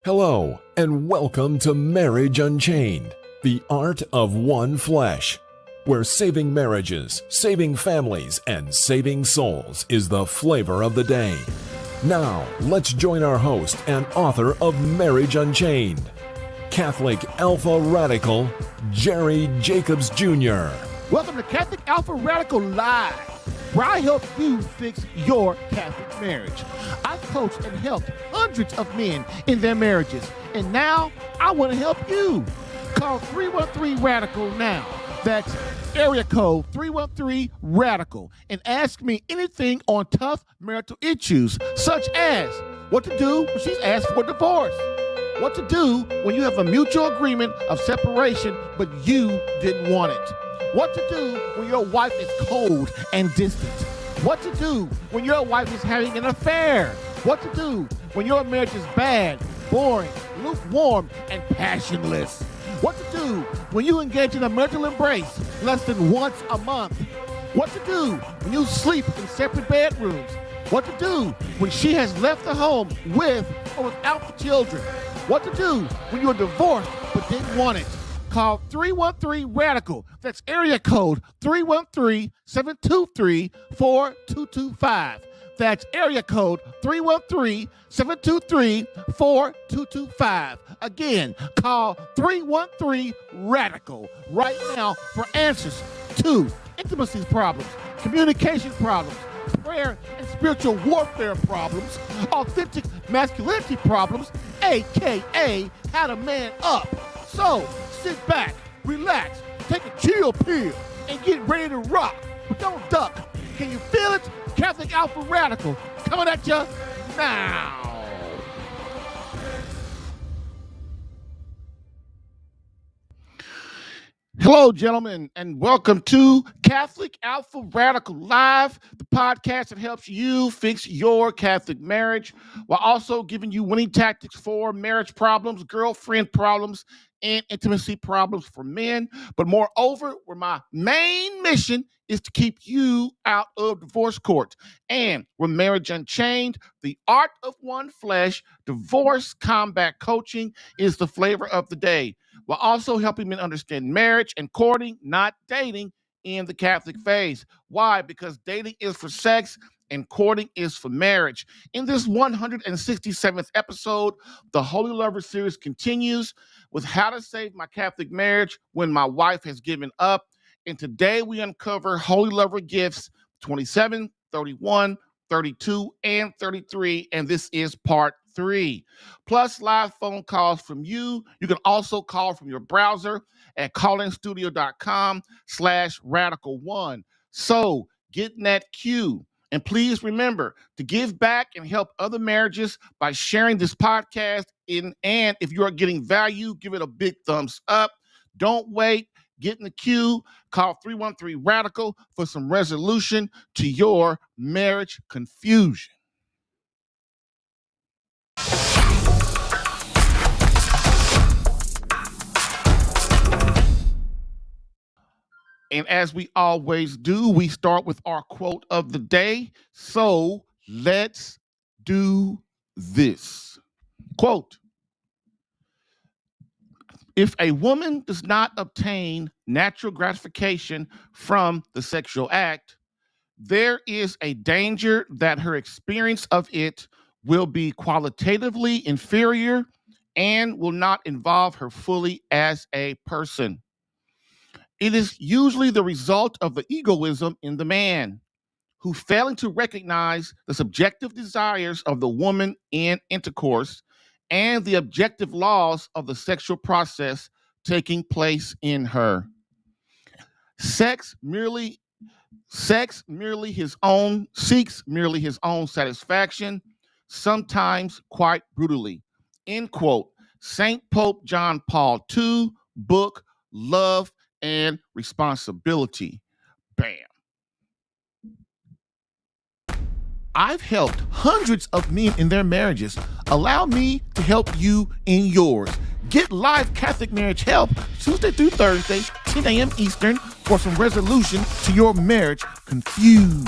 Hello, and welcome to Marriage Unchained, the art of one flesh, where saving marriages, saving families, and saving souls is the flavor of the day. Now, let's join our host and author of Marriage Unchained, Catholic Alpha Radical, Jerry Jacobs Jr. Welcome to Catholic Alpha Radical Live, where I help you fix your Catholic marriage. I've coached and helped hundreds of men in their marriages, and now I want to help you. Call 313-RADICAL now. That's area code 313-RADICAL, and ask me anything on tough marital issues, such as what to do when she's asked for divorce, what to do when you have a mutual agreement of separation but you didn't want it, what to do when your wife is cold and distant, what to do when your wife is having an affair, what to do when your marriage is bad, boring, lukewarm, and passionless, what to do when you engage in a marital embrace less than once a month, what to do when you sleep in separate bedrooms, what to do when she has left the home with or without the children, what to do when you're divorced but didn't want it. Call 313-RADICAL. That's area code 313-723-4225. That's area code 313-723-4225. Again, call 313-RADICAL right now for answers to intimacy problems, communication problems, prayer and spiritual warfare problems, authentic masculinity problems, aka how to man up. So, sit back, relax, take a chill pill, and get ready to rock. But don't duck. Can you feel it? Catholic Alpha Radical coming at you now. Hello, gentlemen, and welcome to Catholic Alpha Radical Live, the podcast that helps you fix your Catholic marriage while also giving you winning tactics for marriage problems, girlfriend problems, and intimacy problems for men. But moreover, where my main mission is to keep you out of divorce court. And with Marriage Unchained, the art of one flesh, divorce combat coaching is the flavor of the day, while also helping men understand marriage and courting, not dating, in the Catholic faith. Why? Because dating is for sex and courting is for marriage. In this 167th episode, the Holy Lover series continues with how to save my Catholic marriage when my wife has given up. And today we uncover Holy Lover gifts 27, 31, 32, and 33. And this is part 3. Plus live phone calls from you. You can also call from your browser at callinstudio.com/radical1. So get in that queue. And please remember to give back and help other marriages by sharing this podcast. And if you are getting value, give it a big thumbs up. Don't wait. Get in the queue. Call 313-RADICAL for some resolution to your marriage confusion. And as we always do, we start with our quote of the day. So let's do this. Quote: if a woman does not obtain natural gratification from the sexual act, there is a danger that her experience of it will be qualitatively inferior and will not involve her fully as a person. It is usually the result of the egoism in the man, who, failing to recognize the subjective desires of the woman in intercourse and the objective laws of the sexual process taking place in her, seeks merely his own satisfaction, sometimes quite brutally. End quote. Saint Pope John Paul II, book Love and Responsibility. Bam. I've helped hundreds of men in their marriages. Allow me to help you in yours. Get live Catholic marriage help Tuesday through Thursday, 10 a.m. Eastern, for some resolution to your marriage confusion.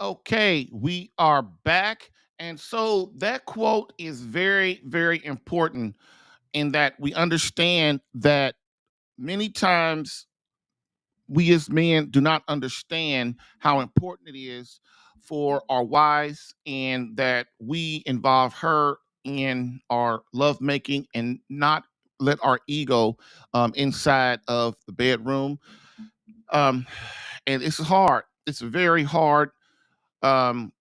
Okay, we are back. And so that quote is very, very important in that we understand that many times we as men do not understand how important it is for our wives and that we involve her in our lovemaking and not let our ego inside of the bedroom. Um, and it's hard. It's very hard. Um,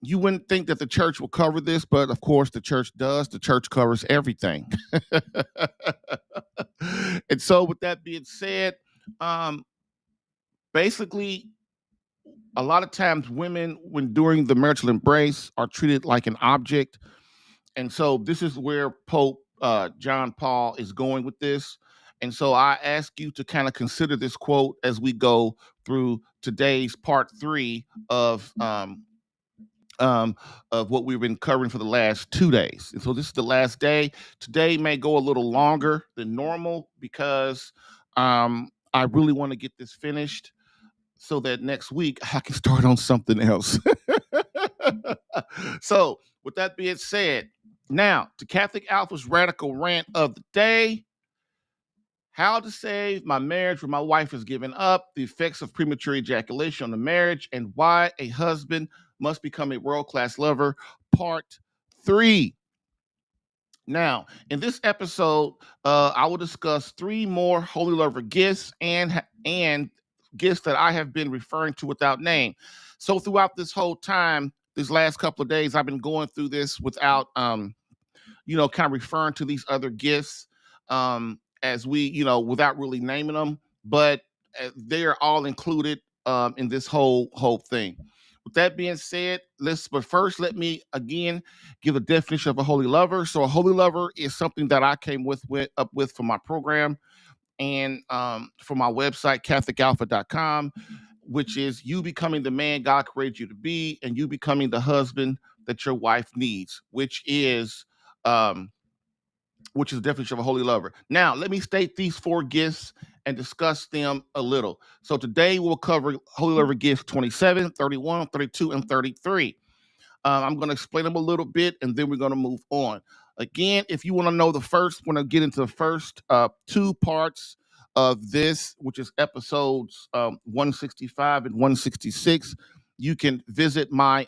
you wouldn't think that the church will cover this, but of course the church does. The church covers everything. And so, with that being said, um, basically, a lot of times women, when during the marital embrace, are treated like an object. And so, this is where Pope John Paul is going with this. And so, I ask you to kind of consider this quote as we go through today's part 3 of what we've been covering for the last 2 days. And so this is the last day. Today may go a little longer than normal because I really want to get this finished so that next week I can start on something else. So, with that being said, now to Catholic Alpha's radical rant of the day. How to save my marriage when my wife has given up, the effects of premature ejaculation on the marriage, and why a husband must become a world-class lover, part 3. Now, in this episode, I will discuss 3 more holy lover gifts and gifts that I have been referring to without name. So throughout this whole time, these last couple of days, I've been going through this without kind of referring to these other gifts as we, without really naming them, but they are all included in this whole thing. With that being said, but first let me again give a definition of a holy lover. So a holy lover is something that I came up with for my program and for my website, catholicalpha.com, which is you becoming the man God created you to be and you becoming the husband that your wife needs, which is the definition of a holy lover. Now, let me state these 4 gifts and discuss them a little. So today we'll cover holy lover gifts 27, 31, 32, and 33. I'm going to explain them a little bit, and then we're going to move on. Again, if you want to know want to get into the first 2 parts of this, which is episodes 165 and 166, you can visit my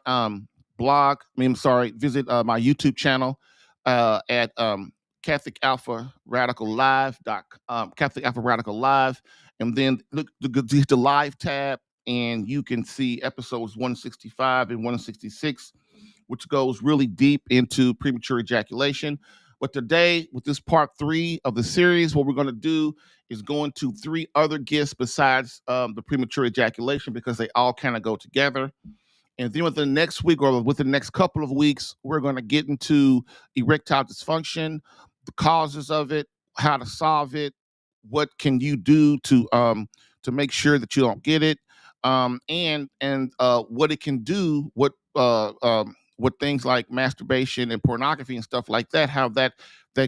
visit my YouTube channel at Catholic Alpha Radical Live, Catholic Alpha Radical Live, and then look the live tab, and you can see episodes 165 and 166, which goes really deep into premature ejaculation. But today, with this part 3 of the series, what we're going to do is go into 3 other gifts besides the premature ejaculation, because they all kind of go together. And then within the next week or within the next couple of weeks, we're going to get into erectile dysfunction, the causes of it, how to solve it, what can you do to make sure that you don't get it, and what it can do, what things like masturbation and pornography and stuff like that, how that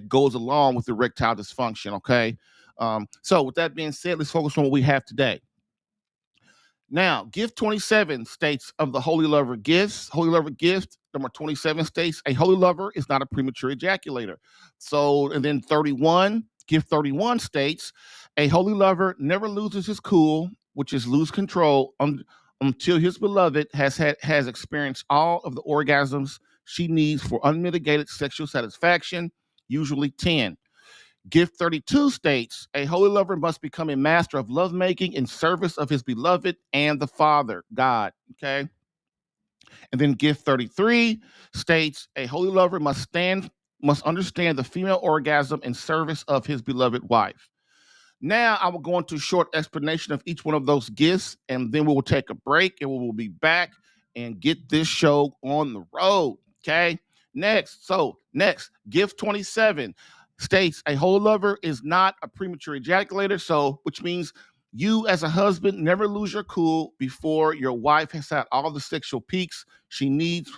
goes along with erectile dysfunction. Okay, so with that being said, let's focus on what we have today. Now, gift 27 states of the holy lover gifts. Holy lover gift number 27 states a holy lover is not a premature ejaculator. So, and then gift 31 states a holy lover never loses his cool, which is lose control, until his beloved has experienced all of the orgasms she needs for unmitigated sexual satisfaction, usually 10. Gift 32 states a holy lover must become a master of lovemaking in service of his beloved and the Father, God. Okay. And then gift 33 states a holy lover must understand the female orgasm in service of his beloved wife. Now I will go into a short explanation of each one of those gifts, and then we will take a break and we will be back and get this show on the road. Okay. Next, gift 27 states a holy lover is not a premature ejaculator. So, which means you as a husband never lose your cool before your wife has had all the sexual peaks she needs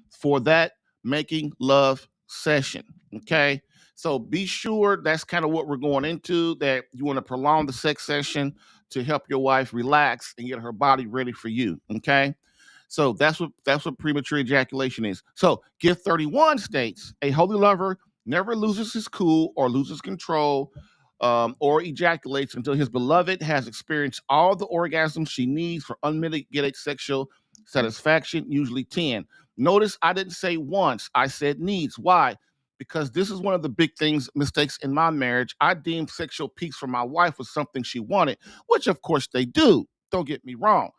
for that making love session. Okay. So be sure that's kind of what we're going into, that you want to prolong the sex session to help your wife relax and get her body ready for you. Okay. So that's what premature ejaculation is. So gift 31 states a holy lover never loses his cool or loses control or ejaculates until his beloved has experienced all the orgasms she needs for unmitigated sexual satisfaction, usually 10. Notice I didn't say once, I said needs. Why? Because this is one of the big mistakes in my marriage. I deemed sexual peaks for my wife was something she wanted, which of course they do. Don't get me wrong.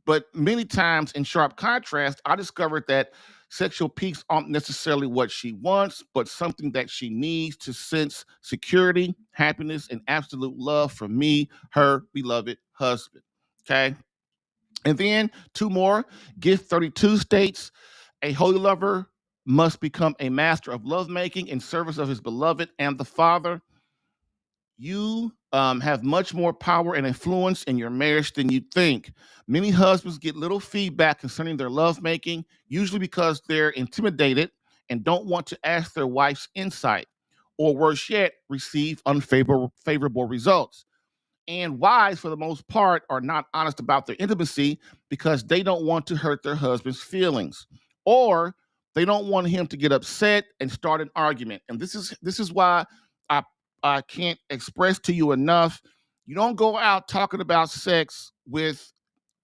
But many times in sharp contrast, I discovered that sexual peaks aren't necessarily what she wants, but something that she needs to sense security, happiness, and absolute love from me, her beloved husband. Okay. And then two more. Gift 32 states a holy lover must become a master of lovemaking in service of his beloved and the Father. You have much more power and influence in your marriage than you think. Many husbands get little feedback concerning their lovemaking, usually because they're intimidated and don't want to ask their wife's insight, or worse yet, receive unfavorable results. And wives, for the most part, are not honest about their intimacy because they don't want to hurt their husband's feelings, or they don't want him to get upset and start an argument. And this is why I I can't express to you enough. You don't go out talking about sex with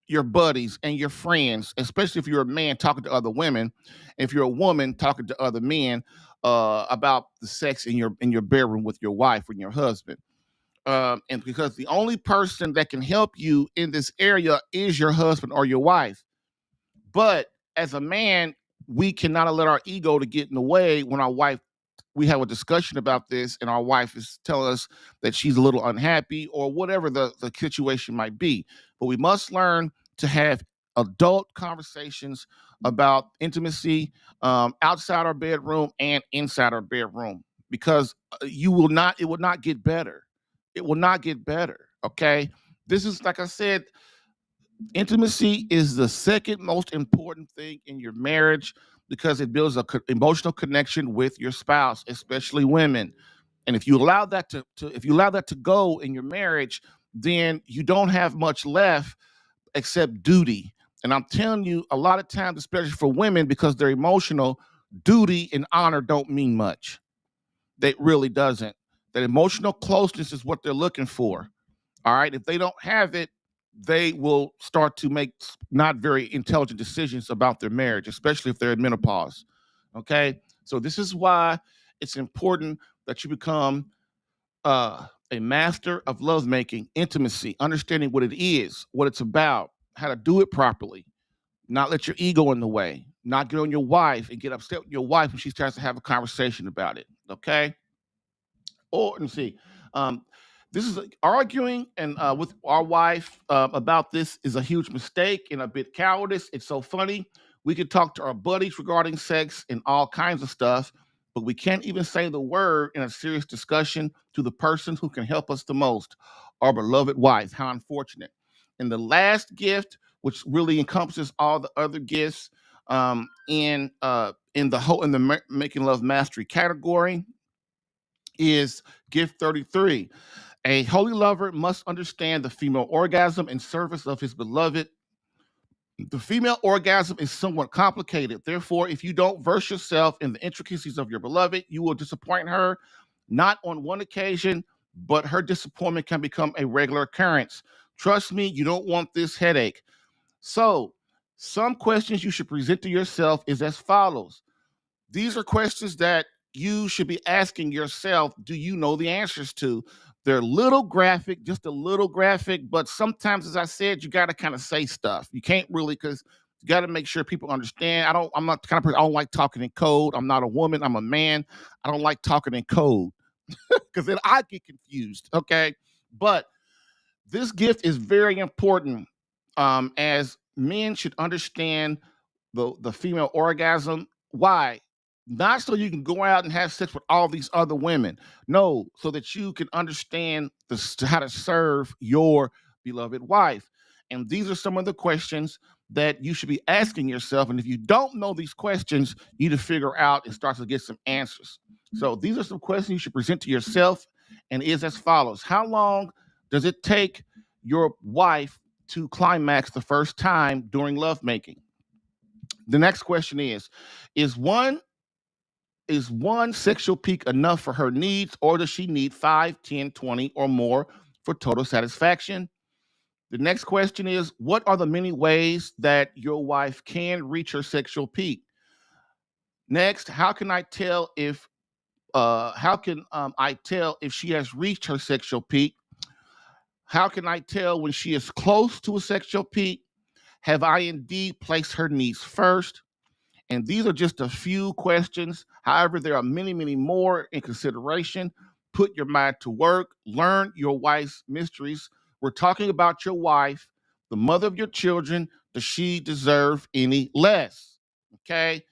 your buddies and your friends, especially if you're a man talking to other women. If you're a woman talking to other men about the sex in your bedroom with your wife or your husband. And because the only person that can help you in this area is your husband or your wife. But as a man, we cannot let our ego to get in the way when we have a discussion about this and our wife is telling us that she's a little unhappy or whatever the situation might be. But we must learn to have adult conversations about intimacy outside our bedroom and inside our bedroom, because it will not get better. It will not get better. Okay. This is, like I said, intimacy is the second most important thing in your marriage because it builds emotional connection with your spouse, especially women. And if you allow that to go in your marriage, then you don't have much left except duty. And I'm telling you, a lot of times, especially for women, because they're emotional, duty and honor don't mean much. That really doesn't. That emotional closeness is what they're looking for. All right. If they don't have it, they will start to make not very intelligent decisions about their marriage, especially if they're in menopause. Okay. So this is why it's important that you become a master of lovemaking, intimacy, understanding what it is, what it's about, how to do it properly, not let your ego in the way, not get on your wife and get upset with your wife when she starts to have a conversation about it. Okay. Or let me see. Um, this is arguing and with our wife about this is a huge mistake and a bit cowardice. It's so funny. We could talk to our buddies regarding sex and all kinds of stuff, but we can't even say the word in a serious discussion to the person who can help us the most, our beloved wife. How unfortunate. And the last gift, which really encompasses all the other gifts in the making love mastery category, is gift 33. A holy lover must understand the female orgasm in service of his beloved. The female orgasm is somewhat complicated. Therefore, if you don't verse yourself in the intricacies of your beloved, you will disappoint her, not on one occasion, but her disappointment can become a regular occurrence. Trust me, you don't want this headache. So, some questions you should present to yourself is as follows. These are questions that you should be asking yourself, do you know the answers to? They're little graphic, just a little graphic, but sometimes, as I said, you got to kind of say stuff. You can't really, because you got to make sure people understand. I'm not the kind of person, I don't like talking in code. I'm not a woman, I'm a man. I don't like talking in code because then I get confused. Okay. But this gift is very important, as men should understand the female orgasm. Why? Not so you can go out and have sex with all these other women. No, so that you can understand how to serve your beloved wife. And these are some of the questions that you should be asking yourself. And if you don't know these questions, you need to figure out and start to get some answers. So these are some questions you should present to yourself, and is as follows. How long does it take your wife to climax the first time during lovemaking. The next question is one is one sexual peak enough for her needs, or does she need 5, 10, 20, or more for total satisfaction? The next question is, what are the many ways that your wife can reach her sexual peak? Next, how can I tell if she has reached her sexual peak? How can I tell when she is close to a sexual peak? Have I indeed placed her needs first? And these are just a few questions. However, there are many, many more in consideration. Put your mind to work. Learn your wife's mysteries. We're talking about your wife, the mother of your children. Does she deserve any less? Okay.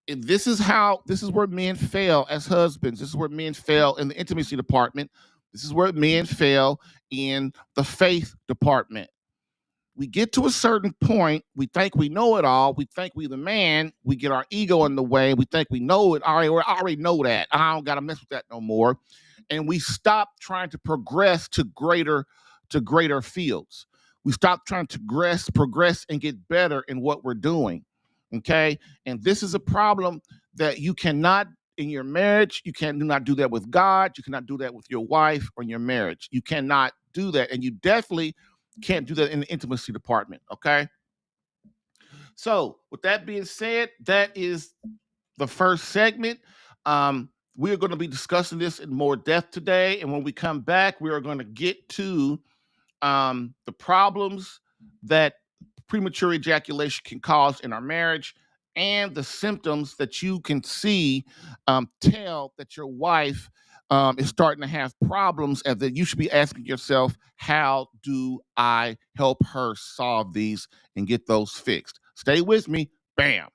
And this is where men fail as husbands. This is where men fail in the intimacy department. This is where men fail in the faith department. We get to a certain point, we think we know it all. We think we the man. We get our ego in the way. We think we know it. I already know that. I don't got to mess with that no more. And we stop trying to progress to greater fields. We stop trying to progress and get better in what we're doing. Okay. And this is a problem that you cannot in your marriage. You do not do that with God. You cannot do that with your wife or in your marriage. You cannot do that. And you definitely can't do that in the intimacy department. Okay. So with that being said, that is the first segment. We are going to be discussing this in more depth today. And when we come back, we are going to get to the problems that premature ejaculation can cause in our marriage and the symptoms that you can see tell that your wife is starting to have problems, and that you should be asking yourself, how do I help her solve these and get those fixed? Stay with me. Bam.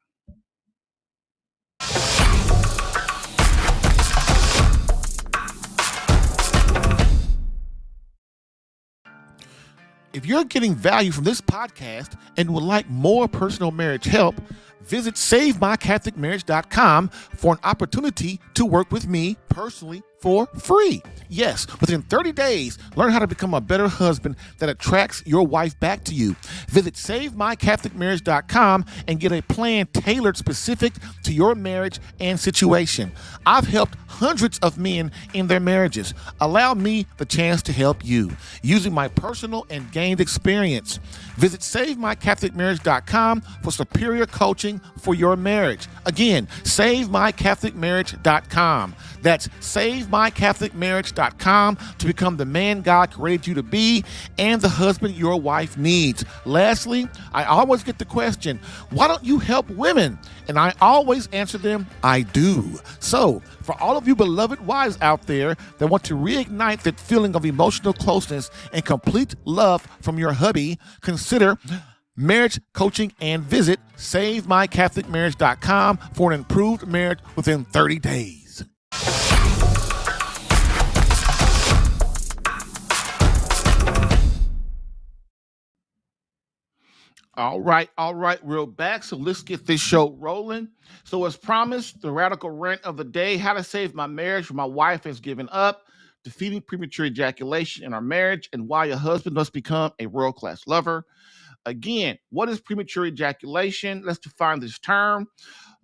If you're getting value from this podcast and would like more personal marriage help, visit SaveMyCatholicMarriage.com for an opportunity to work with me personally for free. Yes, within 30 days, learn how to become a better husband that attracts your wife back to you. Visit SaveMyCatholicMarriage.com and get a plan tailored specific to your marriage and situation. I've helped hundreds of men in their marriages. Allow me the chance to help you using my personal and gained experience. Visit SaveMyCatholicMarriage.com for superior coaching for your marriage. Again, SaveMyCatholicMarriage.com. That's SaveMyCatholicMarriage.com to become the man God created you to be and the husband your wife needs. Lastly, I always get the question, why don't you help women? And I always answer them, I do. So, for all of you beloved wives out there that want to reignite that feeling of emotional closeness and complete love from your hubby, consider marriage coaching and visit SaveMyCatholicMarriage.com for an improved marriage within 30 days. All right, we're back. So let's get this show rolling. So as promised, the radical rant of the day, how to save my marriage when my wife has given up, defeating premature ejaculation in our marriage, and why a husband must become a world-class lover. Again, what is premature ejaculation? Let's define this term.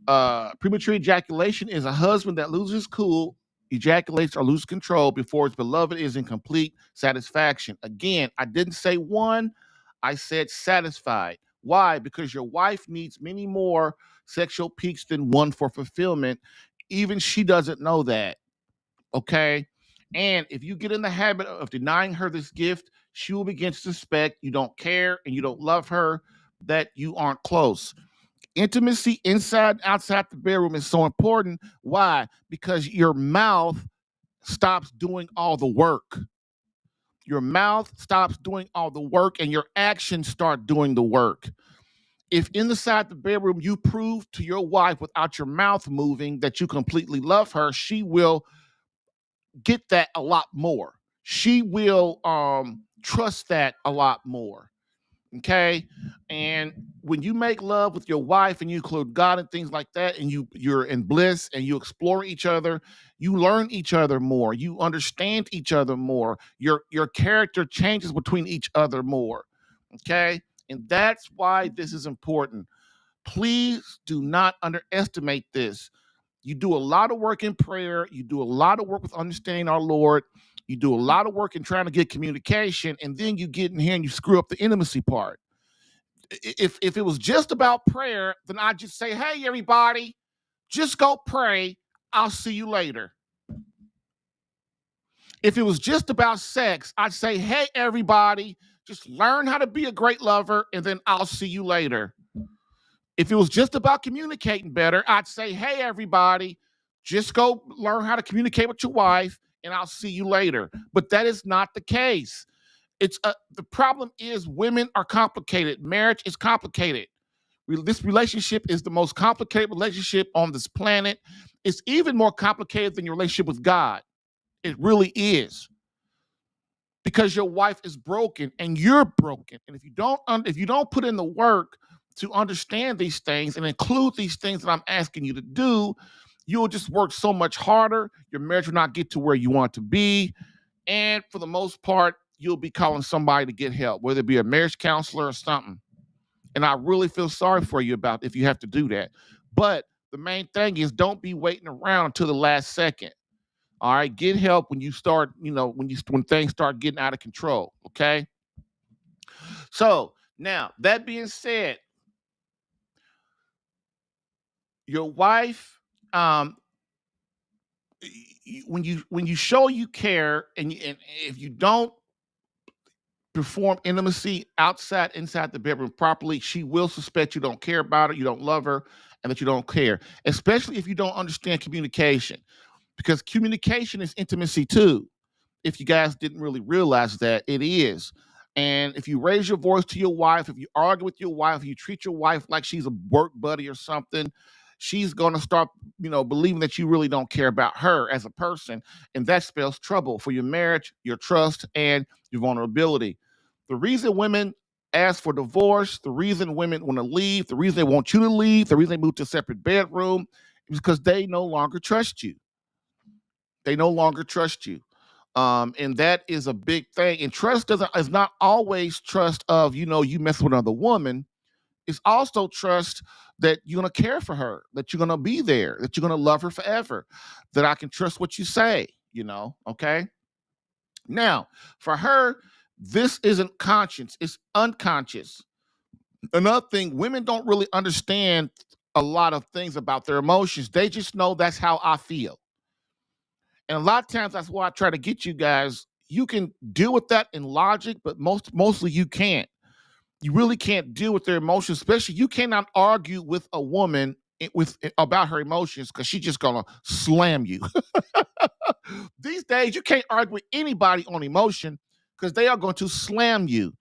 Premature ejaculation is a husband that loses cool, ejaculates, or loses control before his beloved is in complete satisfaction. Again, I didn't say one, I said satisfied. Why? Because your wife needs many more sexual peaks than one for fulfillment. Even she doesn't know that. Okay? And if you get in the habit of denying her this gift, she will begin to suspect you don't care and you don't love her, that you aren't close. Intimacy inside and outside the bedroom is so important. Why? Because your mouth stops doing all the work. Your mouth stops doing all the work and your actions start doing the work. If inside the bedroom you prove to your wife without your mouth moving that you completely love her, she will get that a lot more. She will trust that a lot more. Okay. And when you make love with your wife and you include God and things like that, and you're in bliss and you explore each other, you learn each other more, you understand each other more, your character changes between each other more. Okay? And that's why this is important. Please do not underestimate this. You do a lot of work in prayer. You do a lot of work with understanding our Lord. You do a lot of work in trying to get communication, and then you get in here and you screw up the intimacy part. If it was just about prayer, then I'd just say, hey, everybody, just go pray. I'll see you later. If it was just about sex, I'd say, hey, everybody, just learn how to be a great lover, and then I'll see you later. If it was just about communicating better, I'd say, hey, everybody, just go learn how to communicate with your wife, and I'll see you later. But that is not the case. The problem is women are complicated. Marriage is complicated. This relationship is the most complicated relationship on this planet. It's even more complicated than your relationship with God. It really is. Because your wife is broken and you're broken. And if you don't put in the work to understand these things and include these things that I'm asking you to do, you'll just work so much harder. Your marriage will not get to where you want to be. And for the most part, you'll be calling somebody to get help, whether it be a marriage counselor or something. And I really feel sorry for you about if you have to do that. But the main thing is don't be waiting around until the last second. All right, get help when you start, when things start getting out of control. Okay. So now that being said, your wife, when you show you care, and if you don't perform intimacy inside the bedroom properly, she will suspect you don't care about her, you don't love her, and that you don't care. Especially if you don't understand communication, because communication is intimacy too. If you guys didn't really realize that, it is. And if you raise your voice to your wife, if you argue with your wife, if you treat your wife like she's a work buddy or something, she's going to start, believing that you really don't care about her as a person. And that spells trouble for your marriage, your trust, and your vulnerability. The reason women ask for divorce, the reason women want to leave, the reason they want you to leave, the reason they move to a separate bedroom is because they no longer trust you. They no longer trust you. And that is a big thing. And trust is not always trust of, you mess with another woman. It's also trust that you're going to care for her, that you're going to be there, that you're going to love her forever, that I can trust what you say, okay? Now, for her, this isn't conscious, it's unconscious. Another thing, women don't really understand a lot of things about their emotions. They just know that's how I feel. And a lot of times that's why I try to get you guys, you can deal with that in logic, but mostly you can't. You really can't deal with their emotions, especially you cannot argue with a woman about her emotions because she's just gonna slam you. These days, you can't argue with anybody on emotion because they are going to slam you.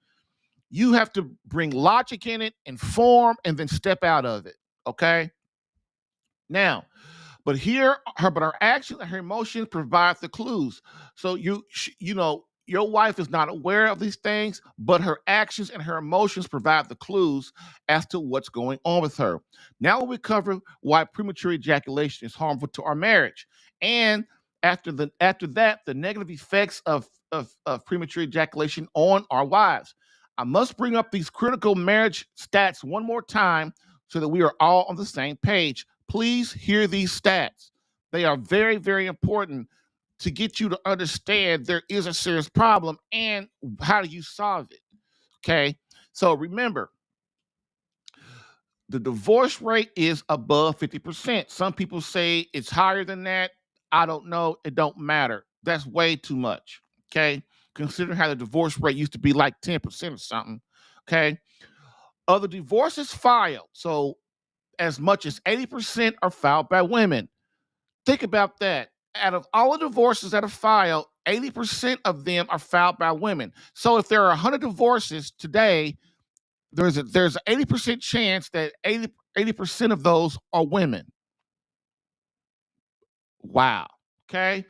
You have to bring logic in it, inform, and then step out of it. Okay. Now, but her actions and her emotions provide the clues. So your wife is not aware of these things, but her actions and her emotions provide the clues as to what's going on with her. Now we cover why premature ejaculation is harmful to our marriage, and after that, the negative effects of premature ejaculation on our wives. I must bring up these critical marriage stats one more time so that we are all on the same page. Please hear these stats. They are very, very important to get you to understand there is a serious problem and how do you solve it. Okay. So remember, the divorce rate is above 50%. Some people say it's higher than that. I don't know. It don't matter. That's way too much. Okay. Consider how the divorce rate used to be like 10% or something. Okay. Other divorces filed. So as much as 80% are filed by women. Think about that. Out of all the divorces that are filed, 80% of them are filed by women. So if there are 100 divorces today, there's an 80% chance that 80% of those are women. Wow. Okay.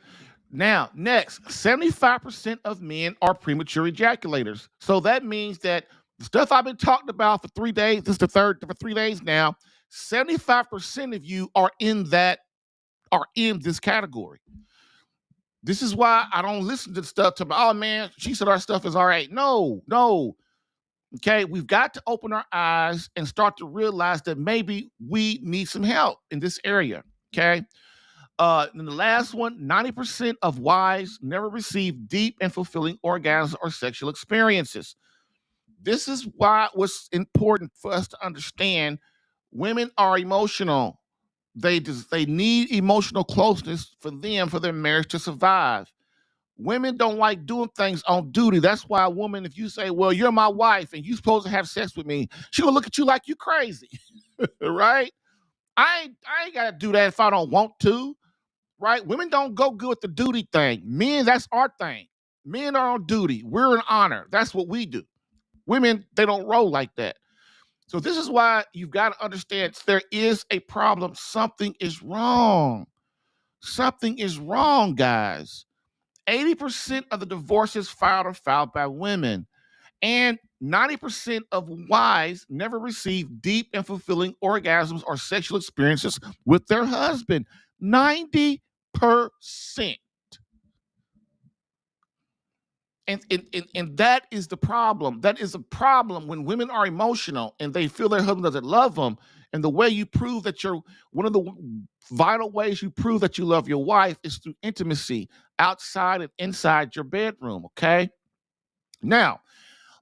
Now, next, 75% of men are premature ejaculators. So that means that the stuff I've been talking about for 3 days, this is the third for 3 days now, 75% of you are in this category. This is why I don't listen to stuff to, oh man, she said our stuff is all right. No. Okay, we've got to open our eyes and start to realize that maybe we need some help in this area. Okay. And the last one, 90% of wives never receive deep and fulfilling orgasms or sexual experiences. This is why it was important for us to understand women are emotional. They need emotional closeness for them, for their marriage to survive. Women don't like doing things on duty. That's why a woman, if you say, well, you're my wife and you're supposed to have sex with me, she gonna look at you like you crazy. Right? I ain't gotta do that if I don't want to. Right? Women don't go good with the duty thing. Men, that's our thing. Men are on duty. We're in honor. That's what we do. Women, they don't roll like that. So this is why you've got to understand there is a problem. Something is wrong. Something is wrong, guys. 80% of the divorces filed are filed by women. And 90% of wives never receive deep and fulfilling orgasms or sexual experiences with their husband. 90%. And that is the problem. That is a problem when women are emotional and they feel their husband doesn't love them. And the way you prove that you're one of the vital ways you prove that you love your wife is through intimacy outside and inside your bedroom. Okay. Now,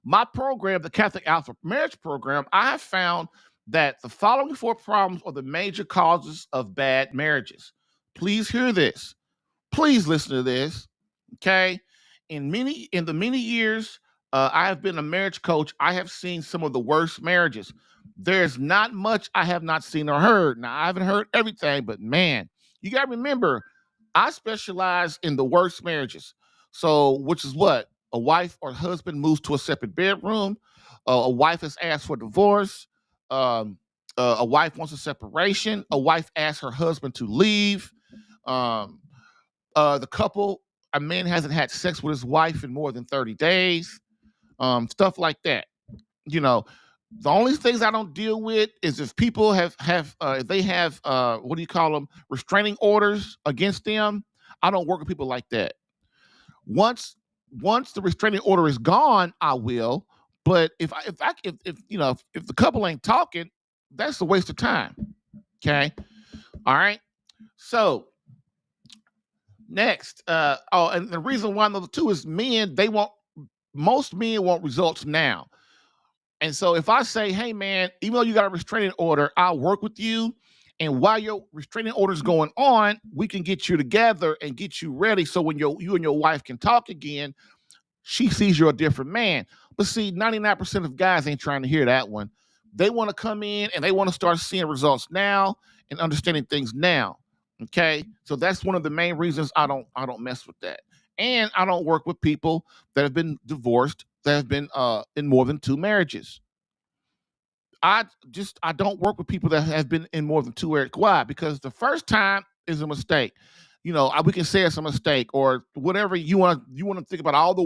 my program, the Catholic Alpha Marriage Program, I have found that the following 4 problems are the major causes of bad marriages. Please hear this. Please listen to this. Okay. In the many years I have been a marriage coach, I have seen some of the worst marriages. There's not much I have not seen or heard. Now, I haven't heard everything, but man, you got to remember, I specialize in the worst marriages. So, which is what? A wife or husband moves to a separate bedroom. A wife has asked for divorce. Um, a wife wants a separation. A wife asks her husband to leave. Um, the couple, a man hasn't had sex with his wife in more than 30 days, stuff like that. You know, the only things I don't deal with is if people if they have what do you call them, restraining orders against them. I don't work with people like that. Once once the restraining order is gone, I will. But if you know if the couple ain't talking, that's a waste of time. Okay, all right. So next, and the reason why number 2 is men. Most men want results now. And so if I say, hey man, even though you got a restraining order, I'll work with you. And while your restraining order is going on, we can get you together and get you ready. So when you and your wife can talk again, she sees you're a different man. But see, 99% of guys ain't trying to hear that one. They want to come in and they want to start seeing results now and understanding things now. Okay. So that's one of the main reasons I don't mess with that. And I don't work with people that have been divorced, that have been in more than 2 marriages. I don't work with people that have been in more than 2 marriages. Why? Because the first time is a mistake. You know, we can say it's a mistake or whatever you want to think about all the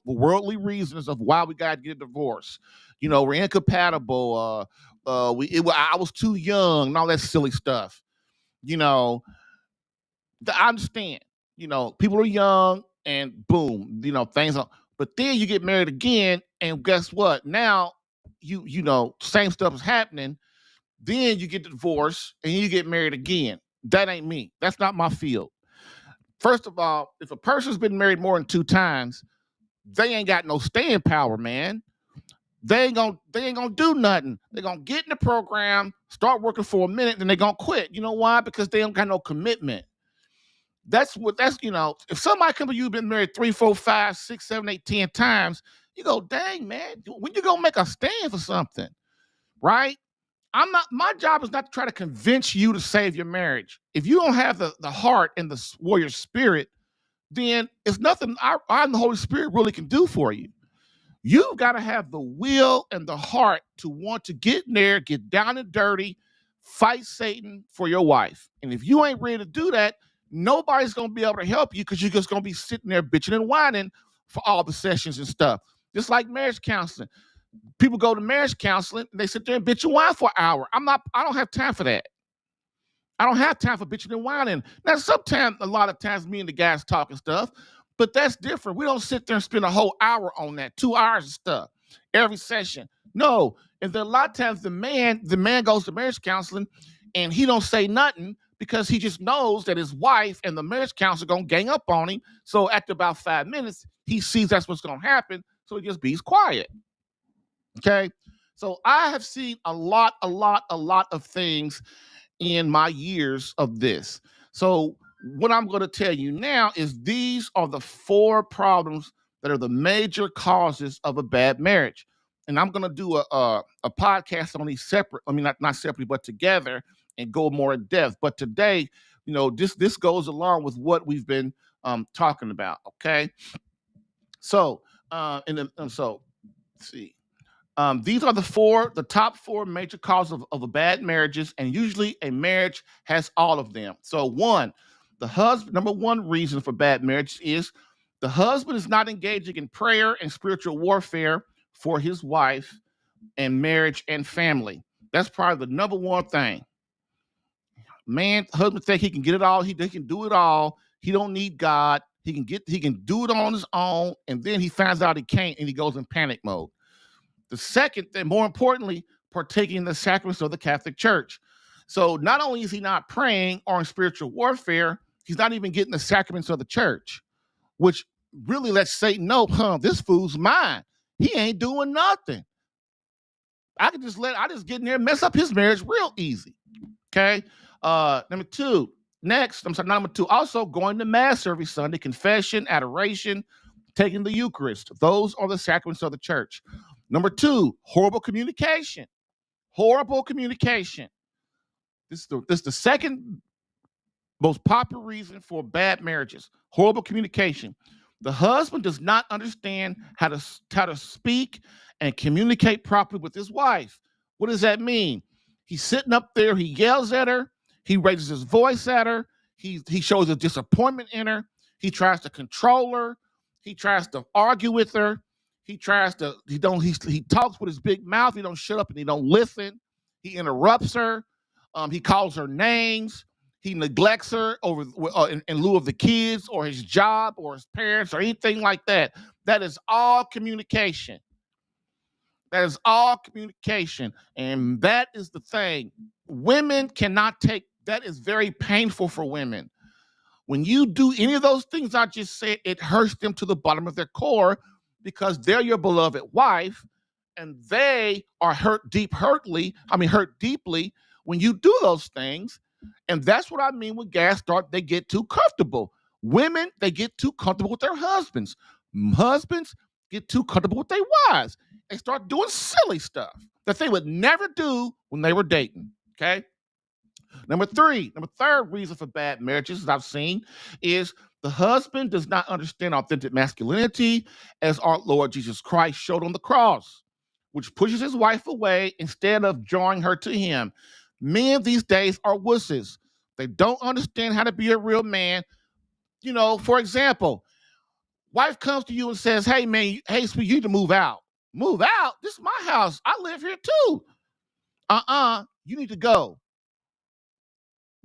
worldly reasons of why we got to get a divorce. You know, we're incompatible. I was too young and all that silly stuff. You know, I understand. You know, people are young and boom, you know, things are. But then you get married again, and guess what? Now you know, same stuff is happening. Then you get divorced and you get married again. That ain't me. That's not my field. First of all, if a person's been married more than 2 times, they ain't got no staying power, man. They ain't gonna do nothing. They're gonna get in the program, start working for a minute, then they're gonna quit. You know why? Because they don't got no commitment. That's you know, if somebody come to you been married 3, 4, 5, 6, 7, 8, 10 times, you go, dang man, when you gonna make a stand for something, right? I'm not. My job is not to try to convince you to save your marriage. If you don't have the heart and the warrior spirit, then it's nothing I and the Holy Spirit really can do for you. You've got to have the will and the heart to want to get in there, get down and dirty, fight Satan for your wife. And if you ain't ready to do that, nobody's going to be able to help you because you're just going to be sitting there bitching and whining for all the sessions and stuff. Just like marriage counseling. People go to marriage counseling and they sit there and bitch and whine for an hour. I don't have time for that. I don't have time for bitching and whining. Now, sometimes, a lot of times, me and the guys talking stuff, but that's different. We don't sit there and spend a whole hour on that, 2 hours of stuff. every session. No, and then a lot of times the man goes to marriage counseling and he don't say nothing because he just knows that his wife and the marriage counselor gonna gang up on him. So after about 5 minutes, he sees that's what's gonna happen, so he just be's quiet. Okay. So I have seen a lot of things in my years of this. So what I'm going to tell you now is these are the 4 problems that are the major causes of a bad marriage. And I'm going to do a podcast on these separate, I mean, not separately, but together and go more in depth. But today, this goes along with what we've been talking about. Okay. So, so let's see. These are the top 4 major causes of a bad marriages, and usually a marriage has all of them. So number one reason for bad marriage is the husband is not engaging in prayer and spiritual warfare for his wife and marriage and family. That's probably the number one thing. Man, husband think he can get it all. He can do it all. He don't need God. He can do it on his own, and then he finds out he can't, and he goes in panic mode. The second thing, more importantly, partaking in the sacraments of the Catholic Church. So not only is he not praying or in spiritual warfare, he's not even getting the sacraments of the church, which really lets Satan know, this fool's mine. He ain't doing nothing. I just get in there and mess up his marriage real easy. Okay. Number 2. Number 2. Also going to mass every Sunday, confession, adoration, taking the Eucharist. Those are the sacraments of the church. Number 2, horrible communication. Horrible communication. This is the second most popular reason for bad marriages. Horrible communication. The husband does not understand how to speak and communicate properly with his wife. What does that mean? He's sitting up there, he yells at her, he raises his voice at her, he shows a disappointment in her, he tries to control her, he tries to argue with her, he talks with his big mouth, he don't shut up and he don't listen, he interrupts her, he calls her names, he neglects her in lieu of the kids or his job or his parents or anything like that. That is all communication. That is all communication. And that is the thing. Women cannot take, that is very painful for women. When you do any of those things I just said, it hurts them to the bottom of their core because they're your beloved wife and they are hurt deeply when you do those things. And that's what I mean when they get too comfortable. Women, they get too comfortable with their husbands. Husbands get too comfortable with their wives. They start doing silly stuff that they would never do when they were dating. Okay. Number 3, third reason for bad marriages, as I've seen, is the husband does not understand authentic masculinity as our Lord Jesus Christ showed on the cross, which pushes his wife away instead of drawing her to him. Men these days are wusses. They don't understand how to be a real man. For example, wife comes to you and says, hey, man, hey, sweet, you need to move out. Move out? This is my house. I live here too. You need to go.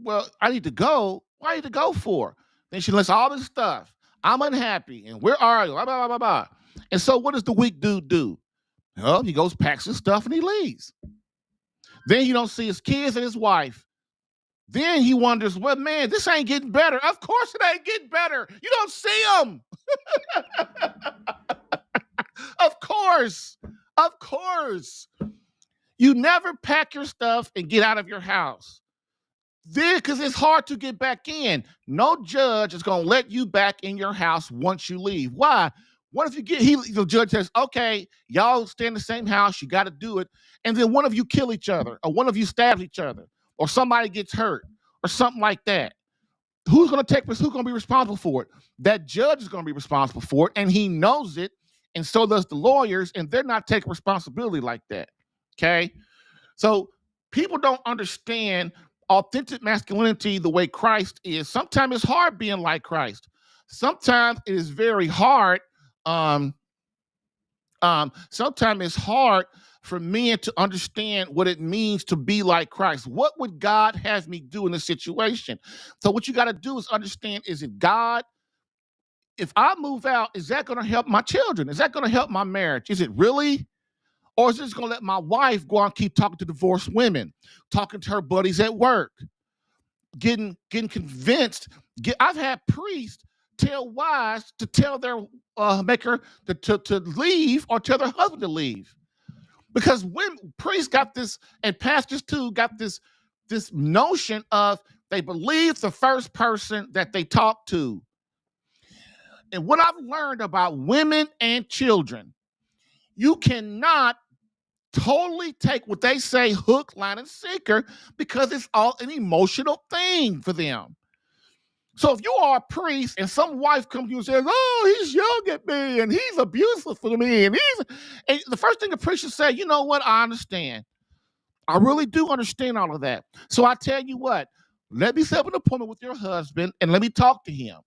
Well, I need to go. What I need to go for? Then she lists all this stuff. I'm unhappy, and where are you? Blah, blah, blah, blah. And so what does the weak dude do? Well, he goes, packs his stuff, and he leaves. Then you don't see his kids and his wife. Then he wonders, well, man, this ain't getting better. Of course it ain't getting better. You don't see them. Of course. You never pack your stuff and get out of your house. Then, because it's hard to get back in. No judge is going to let you back in your house once you leave. Why? What if the judge says, okay, y'all stay in the same house, you got to do it. And then one of you kill each other, or one of you stabs each other, or somebody gets hurt, or something like that. Who's going to be responsible for it? That judge is going to be responsible for it, and he knows it, and so does the lawyers, and they're not taking responsibility like that. Okay? So people don't understand authentic masculinity the way Christ is. Sometimes it's hard being like Christ. Sometimes it is very hard. Sometimes it's hard for men to understand what it means to be like Christ. What would God have me do in this situation? So what you got to do is understand, is it God? If I move out, is that going to help my children? Is that going to help my marriage? Is it really? Or is it just going to let my wife go out and keep talking to divorced women, talking to her buddies at work, getting convinced? I've had priests tell wives to tell their maker to leave or tell their husband to leave. Because when priests got this, and pastors too, got this notion of they believe the first person that they talk to. And what I've learned about women and children, you cannot totally take what they say hook, line, and sinker, because it's all an emotional thing for them. So if you are a priest and some wife comes to you and says, "Oh, he's yelling at me and he's abusive for me," and the first thing a priest should say, "You know what? I understand. I really do understand all of that. So I tell you what, let me set up an appointment with your husband and let me talk to him."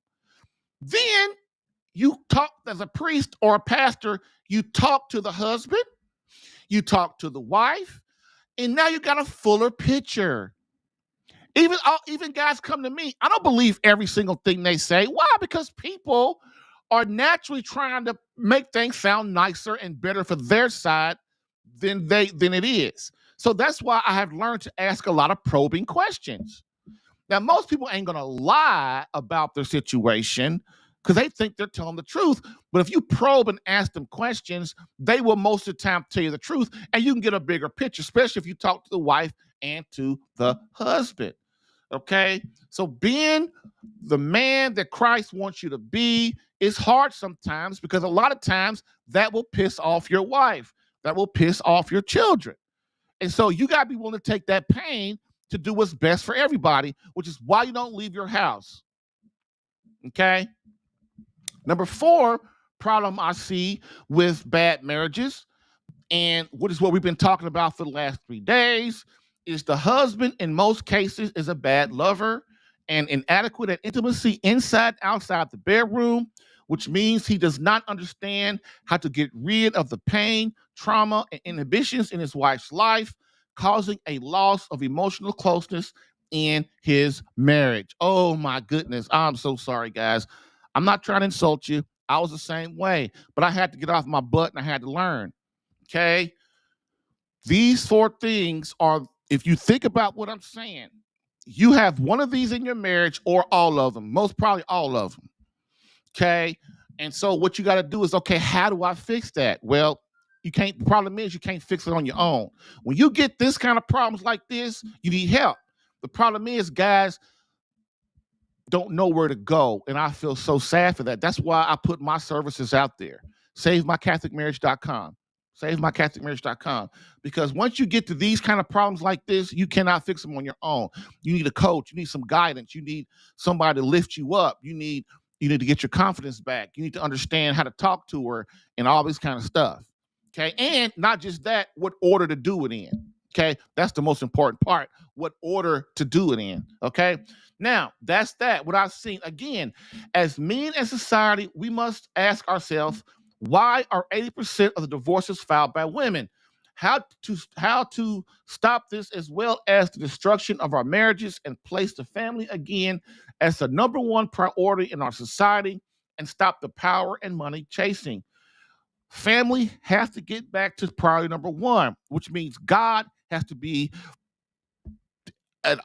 Then you talk as a priest or a pastor, you talk to the husband, you talk to the wife, and now you got a fuller picture. Even guys come to me. I don't believe every single thing they say. Why? Because people are naturally trying to make things sound nicer and better for their side than it is. So that's why I have learned to ask a lot of probing questions. Now, most people ain't gonna lie about their situation because they think they're telling the truth. But if you probe and ask them questions, they will most of the time tell you the truth, and you can get a bigger picture, especially if you talk to the wife and to the husband. Okay? So being the man that Christ wants you to be is hard sometimes, because a lot of times that will piss off your wife. That will piss off your children. And so you got to be willing to take that pain to do what's best for everybody, which is why you don't leave your house. Okay? Number 4 problem I see with bad marriages, and what we've been talking about for the last 3 days, is the husband in most cases is a bad lover and inadequate at intimacy inside, outside the bedroom, which means he does not understand how to get rid of the pain, trauma, and inhibitions in his wife's life, causing a loss of emotional closeness in his marriage. Oh my goodness. I'm so sorry, guys. I'm not trying to insult you. I was the same way, but I had to get off my butt and I had to learn. Okay? These 4 things are, if you think about what I'm saying, you have one of these in your marriage or all of them, most probably all of them. Okay? And so what you got to do is, okay, how do I fix that? Well, the problem is you can't fix it on your own. When you get this kind of problems like this, you need help. The problem is, guys don't know where to go, and I feel so sad for that. That's why I put my services out there. SaveMyCatholicMarriage.com. SaveMyCatholicMarriage.com. Because once you get to these kind of problems like this, you cannot fix them on your own. You need a coach. You need some guidance. You need somebody to lift you up. You need to get your confidence back. You need to understand how to talk to her and all this kind of stuff. Okay. And not just that, what order to do it in. Okay. That's the most important part. What order to do it in. Okay. Now, that's that. What I've seen, again, as men in society, we must ask ourselves, why are 80% of the divorces filed by women? How to stop this, as well as the destruction of our marriages, and place the family again as the number 1 priority in our society, and stop the power and money chasing. Family has to get back to priority number 1, which means God has to be at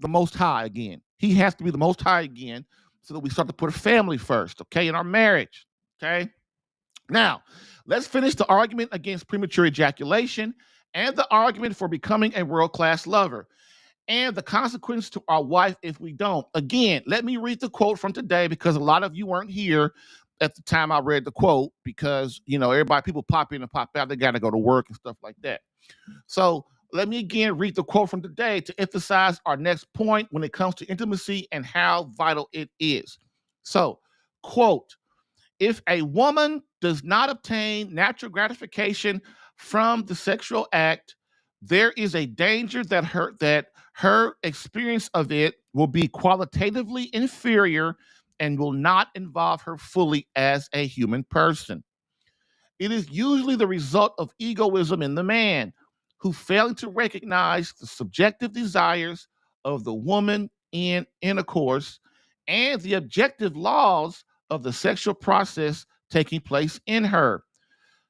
the most high again. He has to be the most high again, so that we start to put a family first, okay, in our marriage. Okay. Now, let's finish the argument against premature ejaculation and the argument for becoming a world-class lover, and the consequence to our wife if we don't. Again, let me read the quote from today, because a lot of you weren't here at the time I read the quote, because, people pop in and pop out. They got to go to work and stuff like that. So let me again read the quote from today to emphasize our next point when it comes to intimacy and how vital it is. So, quote, "If a woman does not obtain natural gratification from the sexual act, there is a danger that her experience of it will be qualitatively inferior and will not involve her fully as a human person. It is usually the result of egoism in the man, who failing to recognize the subjective desires of the woman in intercourse and the objective laws of the sexual process taking place in her.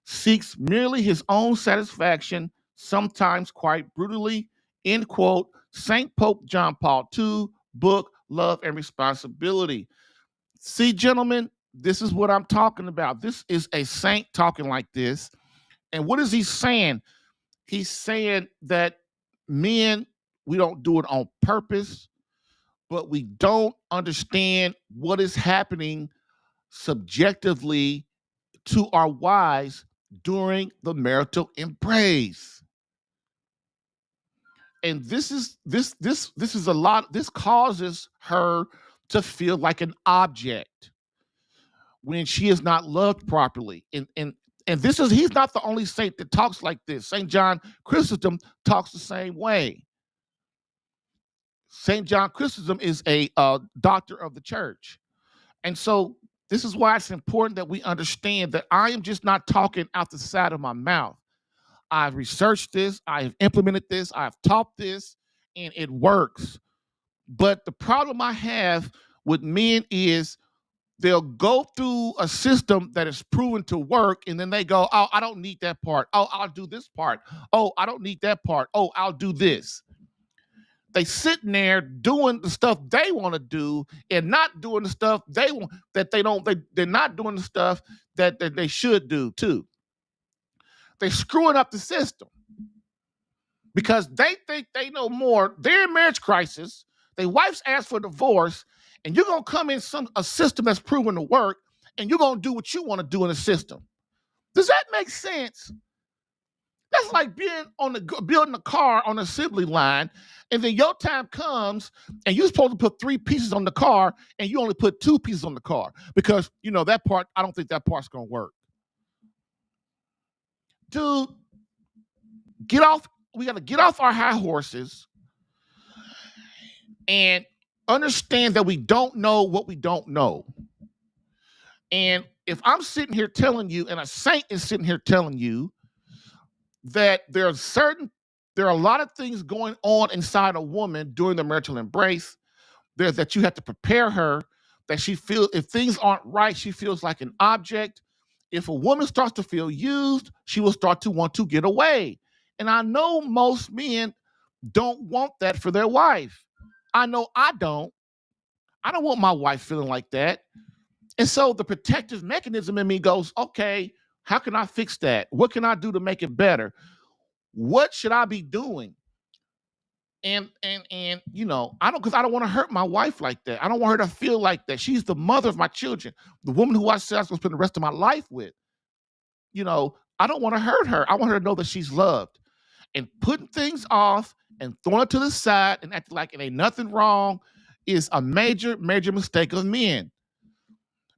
seeks merely his own satisfaction, sometimes quite brutally. End quote. St. Pope John Paul II, book Love and Responsibility. See, gentlemen, this is what I'm talking about. This is a saint talking like this. And what is he saying? He's saying that men, we don't do it on purpose, but we don't understand what is happening subjectively to our wives during the marital embrace. And this is a lot. This causes her to feel like an object when she is not loved properly. And this is, he's not the only saint that talks like this. St. John Chrysostom talks the same way. St. John Chrysostom is a doctor of the church. And so this is why it's important that we understand that I am just not talking out the side of my mouth. I've researched this, I've implemented this, I've taught this, and it works. But the problem I have with men is they'll go through a system that is proven to work, and then they go, oh, I don't need that part. Oh, I'll do this part. Oh, I don't need that part. Oh, I'll do this. They sitting there doing the stuff they want to do and not doing the stuff they want, that they don't, they're not doing the stuff that they should do too. They're screwing up the system because they think they know more. They're in marriage crisis. Their wife's asked for divorce, and you're gonna come in a system that's proven to work, and you're gonna do what you want to do in the system. Does that make sense? That's like being building a car on an assembly line, and then your time comes, and you're supposed to put 3 pieces on the car, and you only put 2 pieces on the car because you know that part. I don't think that part's gonna work. Dude, get off. We got to get off our high horses and understand that we don't know what we don't know. And if I'm sitting here telling you, and a saint is sitting here telling you that there are a lot of things going on inside a woman during the marital embrace, that you have to prepare her, that she feels if things aren't right, she feels like an object. If a woman starts to feel used, she will start to want to get away. And I know most men don't want that for their wife. I know I don't. I don't want my wife feeling like that. And so the protective mechanism in me goes, okay, how can I fix that? What can I do to make it better? What should I be doing? And you know, I don't want to hurt my wife like that. I don't want her to feel like that. She's the mother of my children, the woman who I said I was going to spend the rest of my life with. You know, I don't want to hurt her. I want her to know that she's loved. And putting things off and throwing it to the side and acting like it ain't nothing wrong is a major, major mistake of men.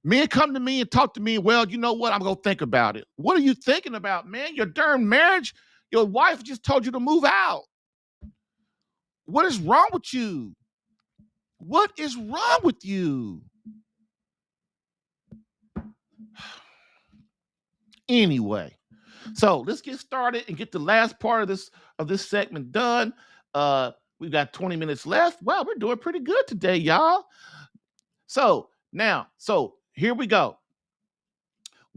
Men come to me and talk to me, well, you know what? I'm going to think about it. What are you thinking about, man? Your darn marriage, your wife just told you to move out. What is wrong with you? What is wrong with you? Anyway, so let's get started and get the last part of this segment done. We've got 20 minutes left. Wow, we're doing pretty good today, y'all. So here we go.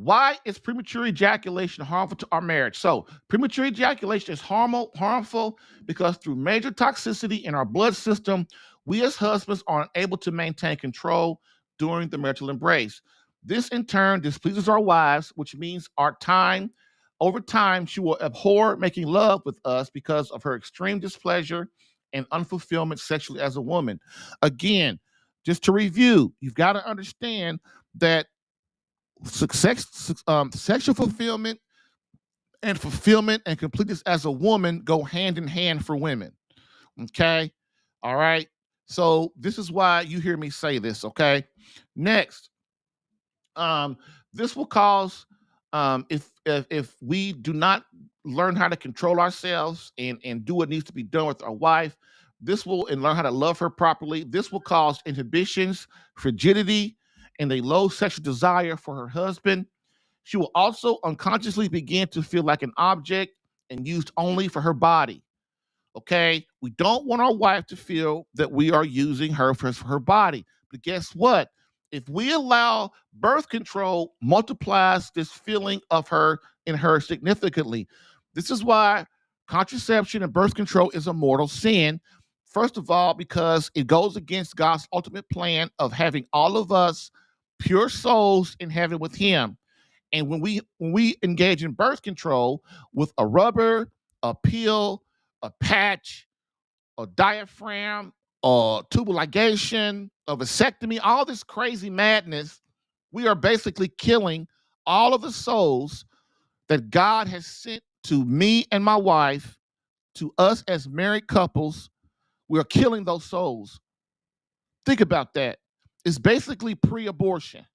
Why is premature ejaculation harmful to our marriage? So premature ejaculation is harmful because through major toxicity in our blood system, we as husbands are unable to maintain control during the marital embrace. This in turn displeases our wives, which means over time, she will abhor making love with us because of her extreme displeasure and unfulfillment sexually as a woman. Again, just to review, you've got to understand that sexual fulfillment and completeness as a woman go hand in hand for women. Okay? All right? So this is why you hear me say this, okay? Next, this will cause if we do not learn how to control ourselves and do what needs to be done with our wife, and learn how to love her properly. This will cause inhibitions, frigidity, and a low sexual desire for her husband. She will also unconsciously begin to feel like an object and used only for her body. Okay? We don't want our wife to feel that we are using her for her body. But guess what? If we allow birth control multiplies this feeling of her in her significantly. This is why contraception and birth control is a mortal sin. First of all, because it goes against God's ultimate plan of having all of us pure souls in heaven with him. And when we engage in birth control with a rubber, a pill, a patch, a diaphragm, a tubal ligation, a vasectomy, all this crazy madness, we are basically killing all of the souls that God has sent to me and my wife, to us as married couples. We are killing those souls. Think about that. It's basically pre-abortion.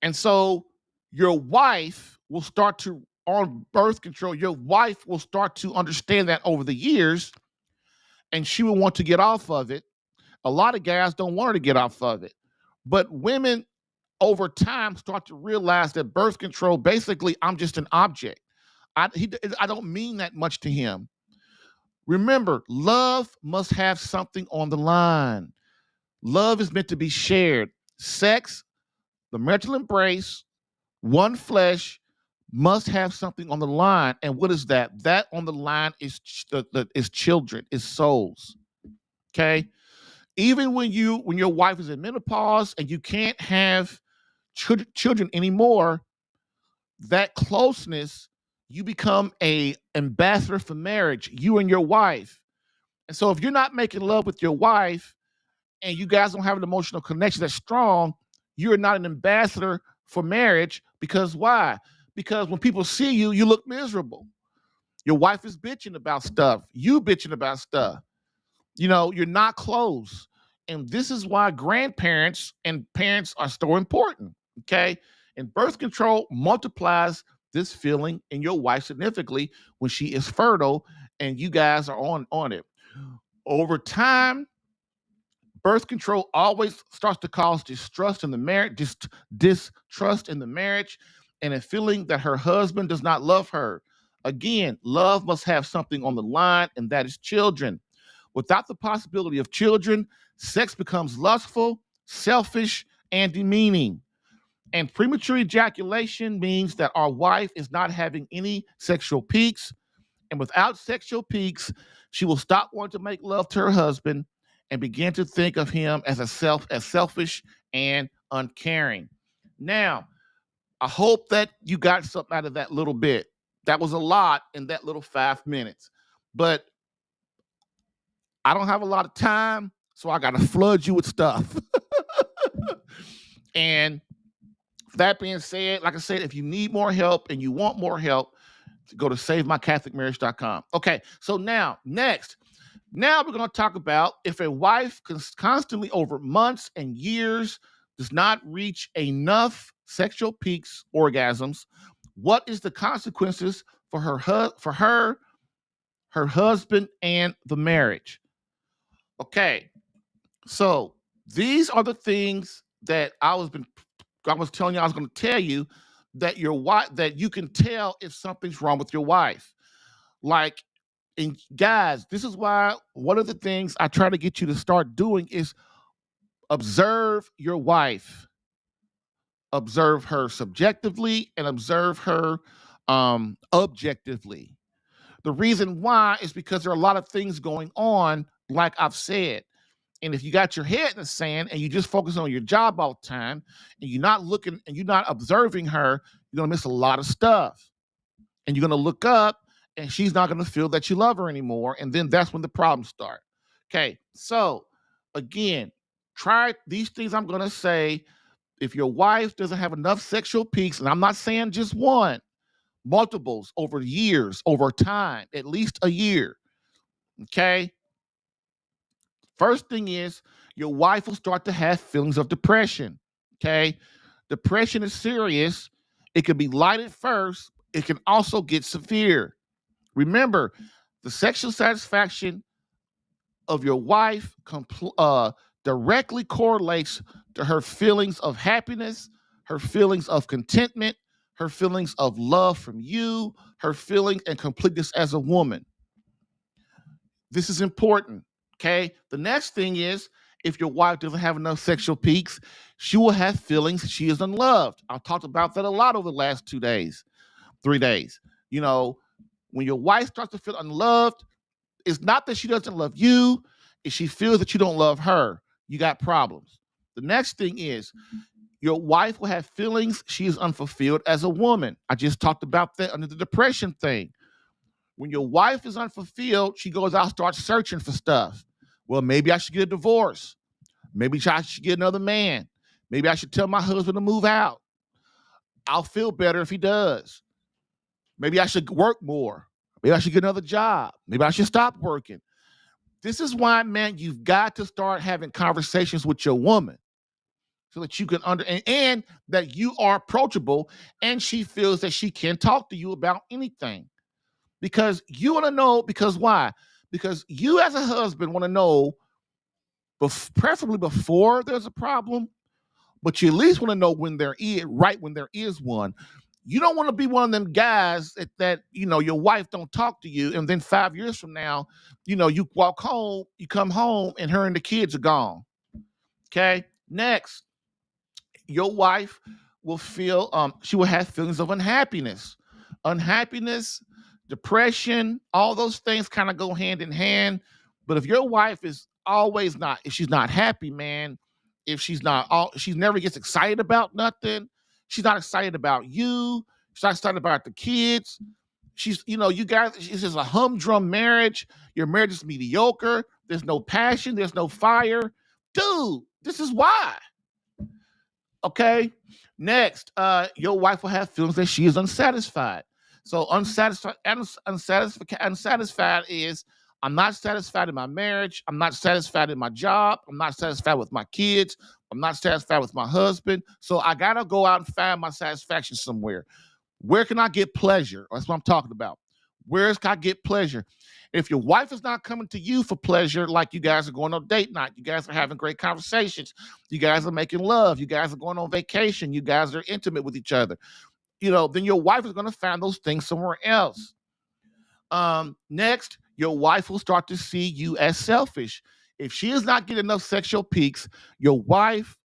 And so your wife will start to, on birth control, your wife will start to understand that over the years, and she will want to get off of it. A lot of guys don't want her to get off of it. But women over time start to realize that birth control, basically, I'm just an object. I don't mean that much to him. Remember, love must have something on the line. Love is meant to be shared. Sex, the marital embrace, one flesh must have something on the line. And what is that? That on the line is is children, is souls. Okay. Even when your wife is in menopause and you can't have children anymore, that closeness, you become a ambassador for marriage, you and your wife. And so if you're not making love with your wife and you guys don't have an emotional connection that's strong, you're not an ambassador for marriage. Because why? Because when people see you, you look miserable. Your wife is bitching about stuff. You bitching about stuff. You're not close. And this is why grandparents and parents are so important. Okay. And birth control multiplies this feeling in your wife significantly when she is fertile and you guys are on it. Over time, birth control always starts to cause distrust in the marriage, distrust in the marriage, and a feeling that her husband does not love her. Again, love must have something on the line, and that is children. Without the possibility of children, sex becomes lustful, selfish, and demeaning. And premature ejaculation means that our wife is not having any sexual peaks. And without sexual peaks, she will stop wanting to make love to her husband and begin to think of him as selfish and uncaring. Now, I hope that you got something out of that little bit. That was a lot in that little 5 minutes. But I don't have a lot of time, so I got to flood you with stuff. And that being said, like I said, if you need more help and you want more help, go to savemycatholicmarriage.com. Okay, so now, next. Now we're going to talk about if a wife constantly over months and years does not reach enough sexual peaks, orgasms, what is the consequences for her husband, and the marriage? Okay, so these are the things that I was telling you I was going to tell you that your wife, that you can tell if something's wrong with your wife. Like, and guys, this is why one of the things I try to get you to start doing is observe your wife. Observe her subjectively and observe her objectively. The reason why is because there are a lot of things going on, like I've said. And if you got your head in the sand and you just focus on your job all the time and you're not looking and you're not observing her, you're going to miss a lot of stuff. And you're going to look up and she's not going to feel that you love her anymore. And then that's when the problems start. Okay. So again, try these things I'm going to say. If your wife doesn't have enough sexual peaks, and I'm not saying just one, multiples over years, over time, at least a year. Okay. First thing is your wife will start to have feelings of depression. Okay. Depression is serious. It can be light at first. It can also get severe. Remember, the sexual satisfaction of your wife directly correlates to her feelings of happiness, her feelings of contentment, her feelings of love from you, her feeling and completeness as a woman. This is important. Okay. The next thing is If your wife doesn't have enough sexual peaks, she will have feelings she is unloved. I've talked about that a lot over the last 2 days, 3 days. You know, when your wife starts to feel unloved, it's not that she doesn't love you, if she feels that you don't love her, you got problems. The next thing is your wife will have feelings she is unfulfilled as a woman. I just talked about that under the depression thing. When your wife is unfulfilled, she goes out, starts searching for stuff. Well, maybe I should get a divorce. Maybe I should get another man. Maybe I should tell my husband to move out. I'll feel better if he does. Maybe I should work more. Maybe I should get another job. Maybe I should stop working. This is why, man, you've got to start having conversations with your woman so that you can and that you are approachable and she feels that she can talk to you about anything. Because you want to know, because why? Because you as a husband want to know, preferably before there's a problem, but you at least want to know when there is, right when there is one. You don't want to be one of them guys that your wife don't talk to you, and then 5 years from now, you walk home, you come home, and her and the kids are gone. Okay. Next, your wife will feel she will have feelings of unhappiness, depression. All those things kind of go hand in hand. But if your wife is always not, if she's not happy, man, if she's she never gets excited about nothing. She's not excited about you. She's not excited about the kids. She's, you guys, it's just a humdrum marriage. Your marriage is mediocre. There's no passion. There's no fire. Dude, this is why. Okay. Next, your wife will have feelings that she is unsatisfied. So unsatisfied is, I'm not satisfied in my marriage. I'm not satisfied in my job. I'm not satisfied with my kids. I'm not satisfied with my husband. So I got to go out and find my satisfaction somewhere. Where can I get pleasure? That's what I'm talking about. Where can I get pleasure? If your wife is not coming to you for pleasure, like you guys are going on date night, you guys are having great conversations, you guys are making love, you guys are going on vacation, you guys are intimate with each other, then your wife is going to find those things somewhere else. Next, your wife will start to see you as selfish. If she is not getting enough sexual peaks, your wife,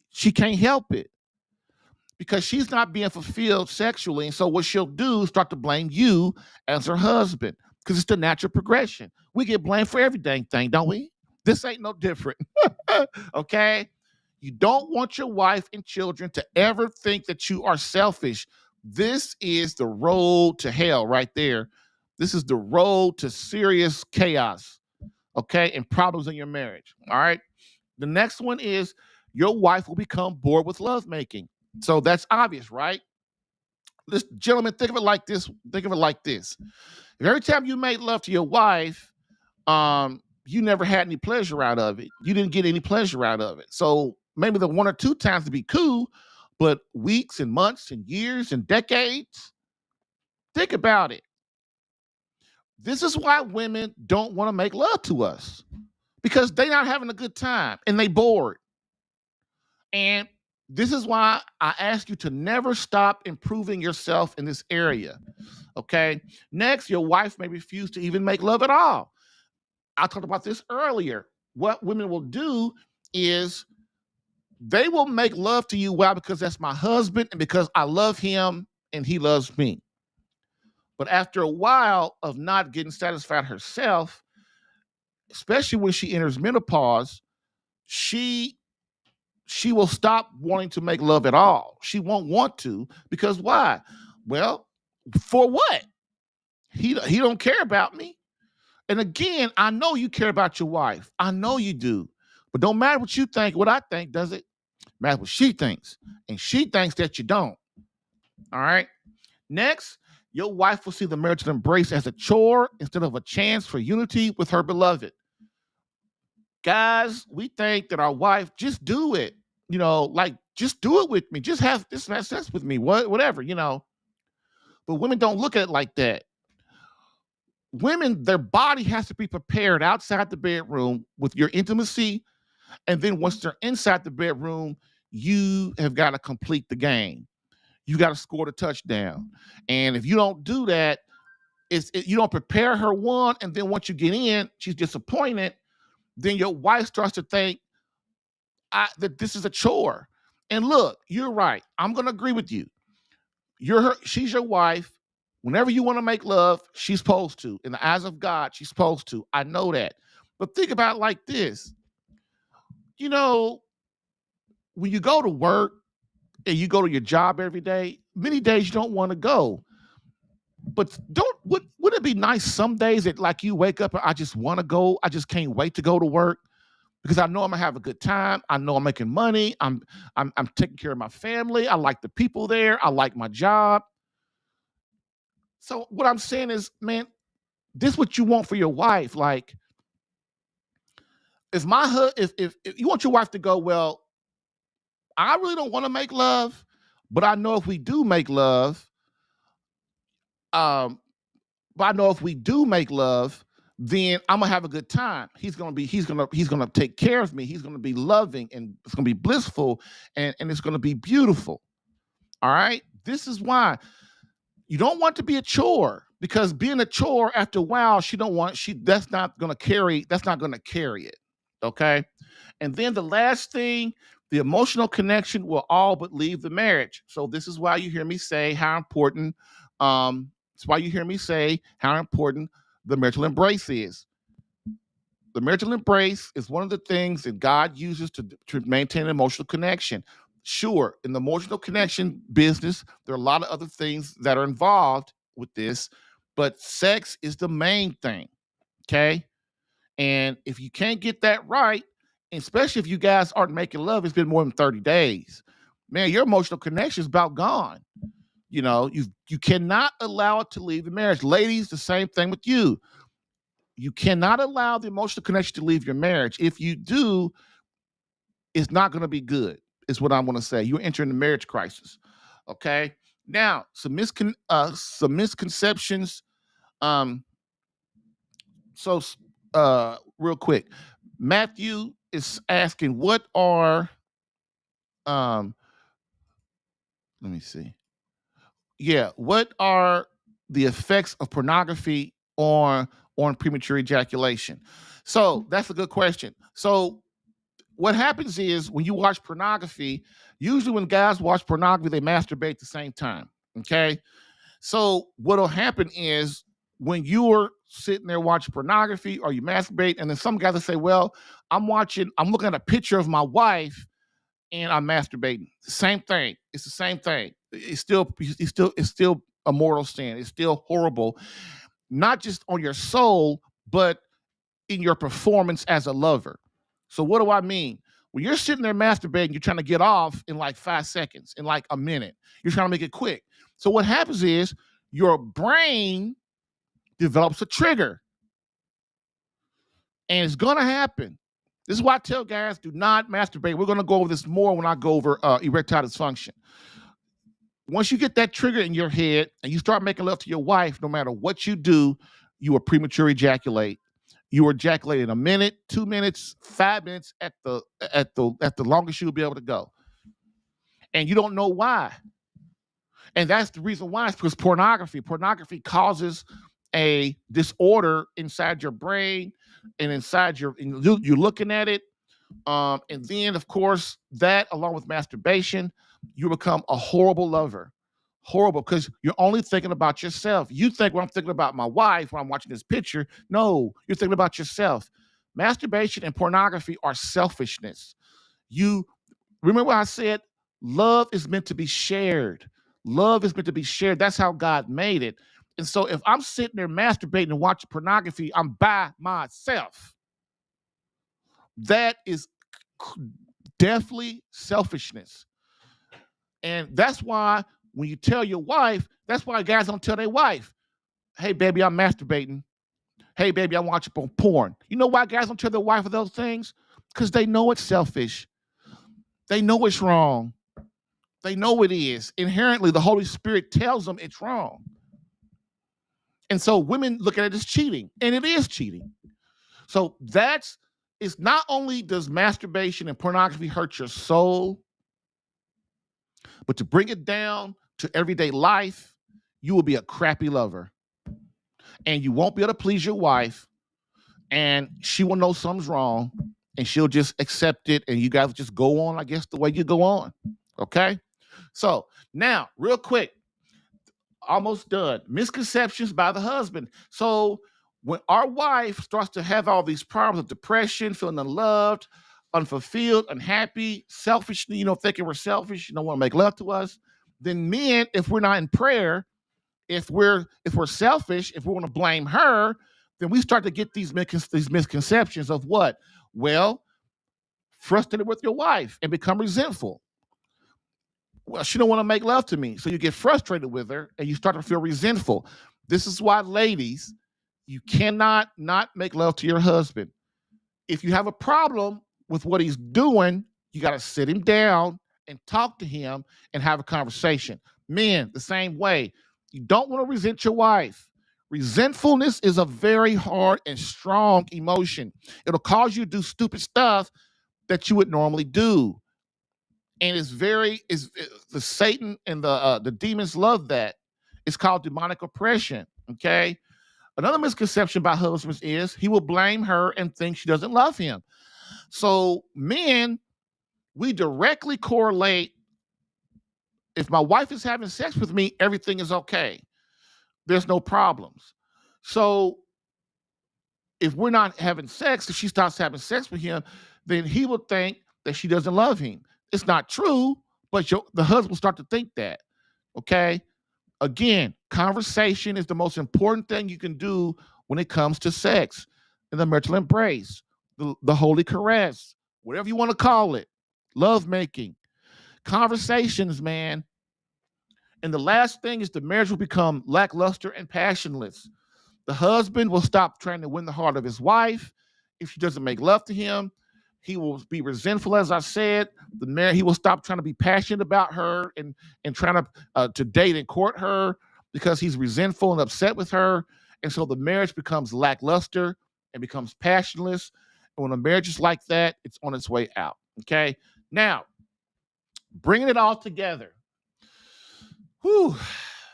she can't help it because she's not being fulfilled sexually. And so what she'll do is start to blame you as her husband because it's the natural progression. We get blamed for every dang thing, don't we? This ain't no different. Okay? You don't want your wife and children to ever think that you are selfish. This is the road to hell right there. This is the road to serious chaos, okay, and problems in your marriage. All right. The next one is your wife will become bored with lovemaking. So that's obvious, right? This gentlemen, think of it like this. If every time you made love to your wife, you never had any pleasure out of it. You didn't get any pleasure out of it. So maybe the one or two times to be cool, but weeks and months and years and decades. Think about it. This is why women don't want to make love to us, because they're not having a good time and they bored. And this is why I ask you to never stop improving yourself in this area. Okay. Next, your wife may refuse to even make love at all. I talked about this earlier. What women will do is they will make love to you. Why? Because that's my husband and because I love him and he loves me. But after a while of not getting satisfied herself, especially when she enters menopause, she will stop wanting to make love at all. She won't want to, because why? Well, for what? He don't care about me. And again, I know you care about your wife. I know you do. But don't matter what you think, what I think, does it? Matter what she thinks. And she thinks that you don't. All right. Next, your wife will see the marital embrace as a chore instead of a chance for unity with her beloved. Guys, we think that our wife, just do it. Just do it with me. Just have sex with me. Whatever. But women don't look at it like that. Women, their body has to be prepared outside the bedroom with your intimacy. And then once they're inside the bedroom, you have got to complete the game. You got to score the touchdown. And if you don't do that, you don't prepare her one. And then once you get in, she's disappointed. Then your wife starts to think, that this is a chore. And look, you're right. I'm gonna agree with you. She's your wife. Whenever you want to make love, she's supposed to. In the eyes of God, she's supposed to. I know that. But think about it like this. You know, when you go to work and you go to your job every day, many days you don't want to go. But would it be nice some days that like you wake up and I just want to go, I just can't wait to go to work because I know I'm gonna have a good time. I know I'm making money. I'm taking care of my family. I like the people there. I like my job. So what I'm saying is, man, this is what you want for your wife. Like, if you want your wife to go, well, I really don't want to make love, but I know if we do make love, um, then I'm gonna have a good time. He's gonna take care of me. He's gonna be loving and it's gonna be blissful and it's gonna be beautiful. All right. This is why you don't want to be a chore because being a chore after a while, that's not gonna carry it. Okay. And then the last thing, the emotional connection will all but leave the marriage. So this is why you hear me say how important, it's why you hear me say how important the marital embrace is. The marital embrace is one of the things that God uses to maintain an emotional connection. Sure, in the emotional connection business, there are a lot of other things that are involved with this, but sex is the main thing. Okay. And if you can't get that right, especially if you guys aren't making love, it's been more than 30 days, man, your emotional connection is about gone. You cannot allow it to leave the marriage. Ladies, the same thing with you. You cannot allow the emotional connection to leave your marriage. If you do, it's not going to be good, is what I'm going to say. You're entering the marriage crisis. Okay. Now, some misconceptions. So, real quick, Matthew is asking, what are, let me see. Yeah, what are the effects of pornography on premature ejaculation? So that's a good question. So what happens is when you watch pornography, usually when guys watch pornography, they masturbate at the same time. Okay. So what'll happen is when you're sitting there watching pornography or you masturbate, and then some guys will say, well, I'm looking at a picture of my wife and I'm masturbating. Same thing. It's the same thing. It's still a mortal sin. It's still horrible, not just on your soul, but in your performance as a lover. So what do I mean? When you're sitting there masturbating, you're trying to get off in like 5 seconds, in like a minute. You're trying to make it quick. So what happens is your brain develops a trigger. And it's going to happen. This is why I tell guys, do not masturbate. We're going to go over this more when I go over erectile dysfunction. Once you get that trigger in your head and you start making love to your wife, no matter what you do, you will premature ejaculate. You will ejaculate in a minute, 2 minutes, 5 minutes at the longest you'll be able to go. And you don't know why. And that's the reason why. It's because pornography causes a disorder inside your brain and you're looking at it. And then, of course, that along with masturbation, you become a horrible lover. Horrible, because you're only thinking about yourself. You think, well, I'm thinking about my wife when I'm watching this picture. No, you're thinking about yourself. Masturbation and pornography are selfishness. You remember what I said? Love is meant to be shared. Love is meant to be shared. That's how God made it. And so if I'm sitting there masturbating and watching pornography, I'm by myself. That is definitely selfishness. And that's why when you tell your wife, that's why guys don't tell their wife, hey, baby, I'm masturbating. Hey, baby, I'm watching porn. You know why guys don't tell their wife of those things? Because they know it's selfish. They know it's wrong. They know it is. Inherently, the Holy Spirit tells them it's wrong. And so women look at it as cheating, and it is cheating. So it's not only does masturbation and pornography hurt your soul, but to bring it down to everyday life, you will be a crappy lover. And you won't be able to please your wife, and she will know something's wrong, and she'll just accept it, and you guys just go on, I guess, the way you go on. Okay? So now, real quick, almost done. Misconceptions by the husband. So when our wife starts to have all these problems of depression, feeling unloved, unfulfilled, unhappy, selfish, thinking we're selfish, don't want to make love to us, then men, if we're not in prayer, if we're selfish, if we want to blame her, then we start to get these misconceptions of what? Well, frustrated with your wife and become resentful. Well, she don't want to make love to me. So you get frustrated with her and you start to feel resentful. This is why, ladies, you cannot not make love to your husband. If you have a problem with what he's doing, you got to sit him down and talk to him and have a conversation. Men, the same way. You don't want to resent your wife. Resentfulness is a very hard and strong emotion. It'll cause you to do stupid stuff that you would normally do. And the Satan and the demons love that. It's called demonic oppression. Okay. Another misconception about husbands is he will blame her and think she doesn't love him. So men, we directly correlate. If my wife is having sex with me, everything is okay. There's no problems. So if we're not having sex, if she starts having sex with him, then he will think that she doesn't love him. It's not true, but the husband will start to think that. Okay. Again, conversation is the most important thing you can do when it comes to sex and the marital embrace, the holy caress, whatever you want to call it, love making, conversations, man. And the last thing is the marriage will become lackluster and passionless. The husband will stop trying to win the heart of his wife. If she doesn't make love to him, he will be resentful, as I said. He will stop trying to be passionate about her and trying to date and court her because he's resentful and upset with her. And so the marriage becomes lackluster and becomes passionless. And when a marriage is like that, it's on its way out. Okay. Now, bringing it all together. Whew,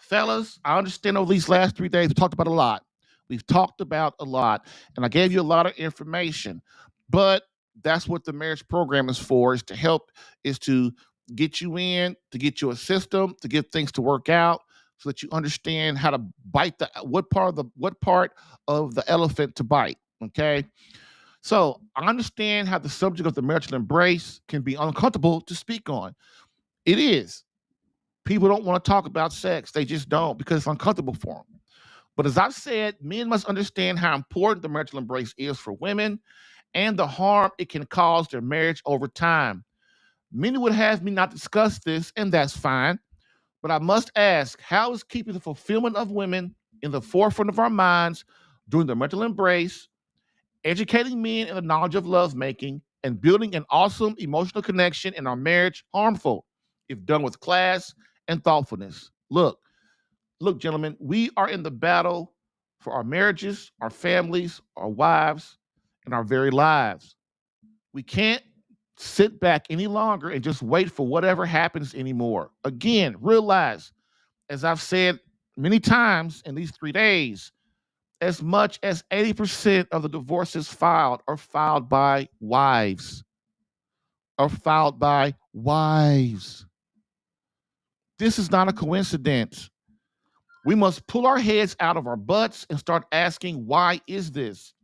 fellas, I understand over these last 3 days, we talked about a lot. We've talked about a lot, and I gave you a lot of information, but that's what the marriage program is for, is to get you in, to get you a system, to get things to work out so that you understand how to bite what part of the elephant to bite. Okay. So I understand how the subject of the marital embrace can be uncomfortable to speak on. It is. People don't want to talk about sex. They just don't, because it's uncomfortable for them. But as I've said, men must understand how important the marital embrace is for women and the harm it can cause their marriage over time. Many would have me not discuss this, and that's fine. But I must ask, how is keeping the fulfillment of women in the forefront of our minds during the marital embrace, educating men in the knowledge of lovemaking, and building an awesome emotional connection in our marriage harmful if done with class and thoughtfulness? Look, gentlemen, we are in the battle for our marriages, our families, our wives, and our very lives. We can't sit back any longer and just wait for whatever happens anymore. Again, realize, as I've said many times in these 3 days, as much as 80% of the divorces filed are filed by wives. This is not a coincidence. We must pull our heads out of our butts and start asking, why is this?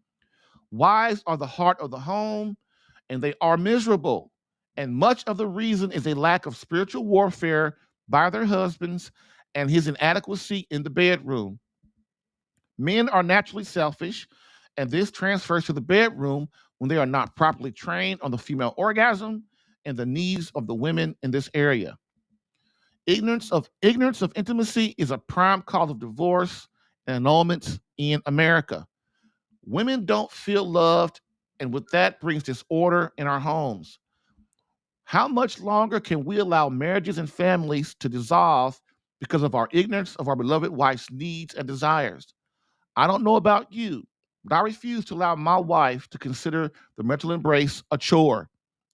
Wives are the heart of the home, and they are miserable. And much of the reason is a lack of spiritual warfare by their husbands and his inadequacy in the bedroom. Men are naturally selfish, and this transfers to the bedroom when they are not properly trained on the female orgasm and the needs of the women in this area. Ignorance of intimacy is a prime cause of divorce and annulments in America. Women don't feel loved, and with that brings disorder in our homes. How much longer can we allow marriages and families to dissolve because of our ignorance of our beloved wife's needs and desires? I don't know about you, but I refuse to allow my wife to consider the marital embrace a chore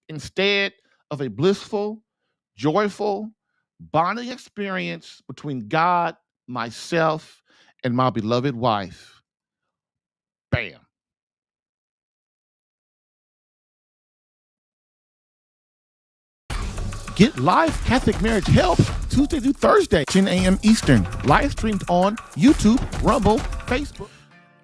instead of a blissful, joyful, bonding experience between God, myself, and my beloved wife. Bam. Get live Catholic marriage help Tuesday through Thursday, 10 a.m. Eastern. Live streamed on YouTube, Rumble, Facebook.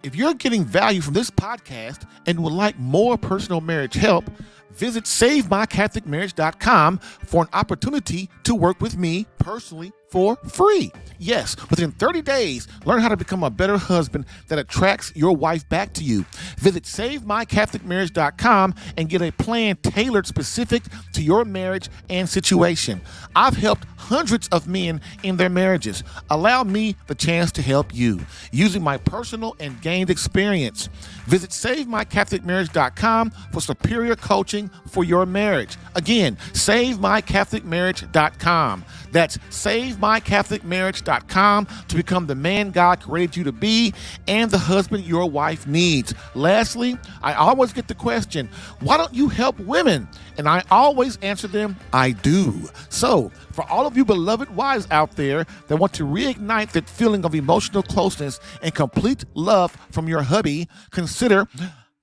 If you're getting value from this podcast and would like more personal marriage help, visit SaveMyCatholicMarriage.com for an opportunity to work with me personally for free. Yes, within 30 days, learn how to become a better husband that attracts your wife back to you. Visit SaveMyCatholicMarriage.com and get a plan tailored specific to your marriage and situation. I've helped hundreds of men in their marriages. Allow me the chance to help you using my personal and gained experience. Visit SaveMyCatholicMarriage.com for superior coaching for your marriage. Again, SaveMyCatholicMarriage.com. That's SaveMyCatholicMarriage.com to become the man God created you to be and the husband your wife needs. Lastly, I always get the question, why don't you help women? And I always answer them, I do. So, for all of you beloved wives out there that want to reignite that feeling of emotional closeness and complete love from your hubby, consider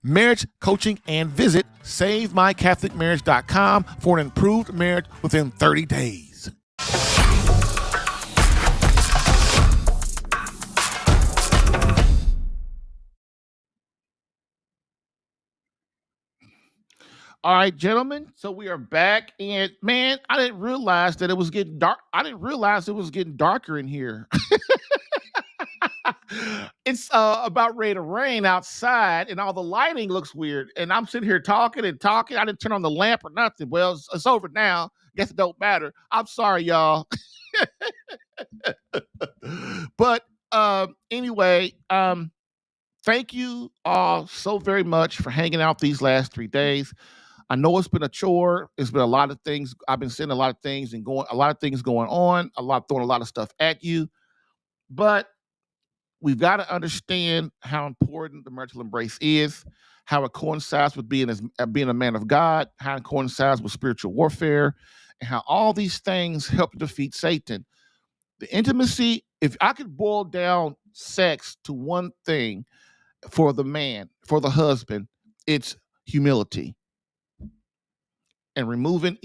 marriage coaching and visit SaveMyCatholicMarriage.com for an improved marriage within 30 days. All right, gentlemen, so we are back, and man, I didn't realize that it was getting dark. I didn't realize it was getting darker in here. It's about ready to rain outside, and all the lighting looks weird, and I'm sitting here talking and talking. I didn't turn on the lamp or nothing. Well, it's over now. Guess it don't matter. I'm sorry, y'all. But anyway, thank you all so very much for hanging out these last 3 days. I know it's been a chore. It's been a lot of things. I've been seeing a lot of things and a lot of things going on, throwing a lot of stuff at you. But we've got to understand how important the marital embrace is, how it coincides with being a man of God, how it coincides with spiritual warfare, and how all these things help defeat Satan. The intimacy, if I could boil down sex to one thing for the man, for the husband, it's humility. And removing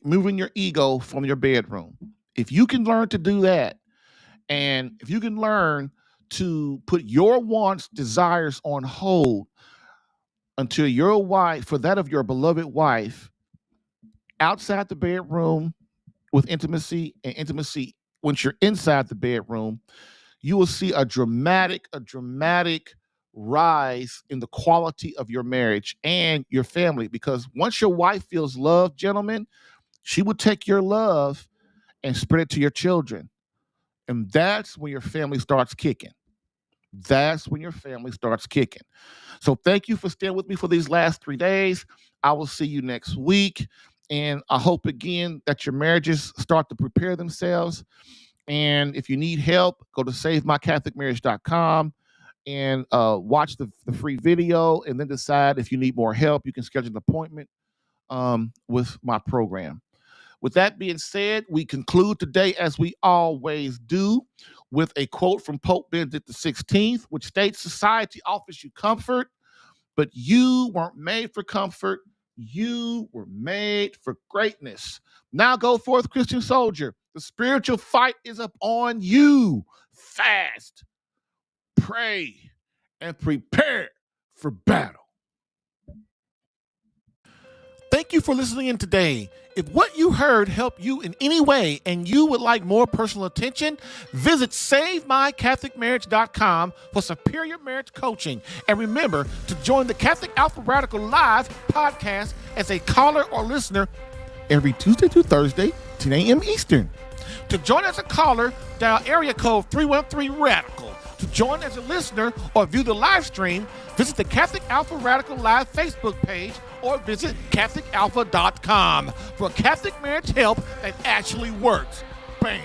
moving your ego from your bedroom. If you can learn to do that, and if you can learn to put your wants, desires on hold until your wife, for that of your beloved wife, outside the bedroom with intimacy, and intimacy once you're inside the bedroom, you will see a dramatic rise in the quality of your marriage and your family. Because once your wife feels loved, gentlemen, she will take your love and spread it to your children. And that's when your family starts kicking. That's when your family starts kicking. So thank you for staying with me for these last 3 days. I will see you next week. And I hope again that your marriages start to prepare themselves. And if you need help, go to SaveMyCatholicMarriage.com and watch the free video, and then decide if you need more help. You can schedule an appointment with my program. With that being said, we conclude today, as we always do, with a quote from Pope Benedict XVI, which states, "Society offers you comfort, but you weren't made for comfort. You were made for greatness. Now go forth, Christian soldier. The spiritual fight is up on you. Fast, pray, and prepare for battle." Thank you for listening in today. If what you heard helped you in any way and you would like more personal attention, visit SaveMyCatholicMarriage.com for superior marriage coaching. And remember to join the Catholic Alpha Radical Live podcast as a caller or listener every Tuesday through Thursday, 10 a.m. Eastern. To join as a caller, dial area code 313-RADICAL. To join as a listener or view the live stream, visit the Catholic Alpha Radical Live Facebook page or visit CatholicAlpha.com for Catholic marriage help that actually works. Bam.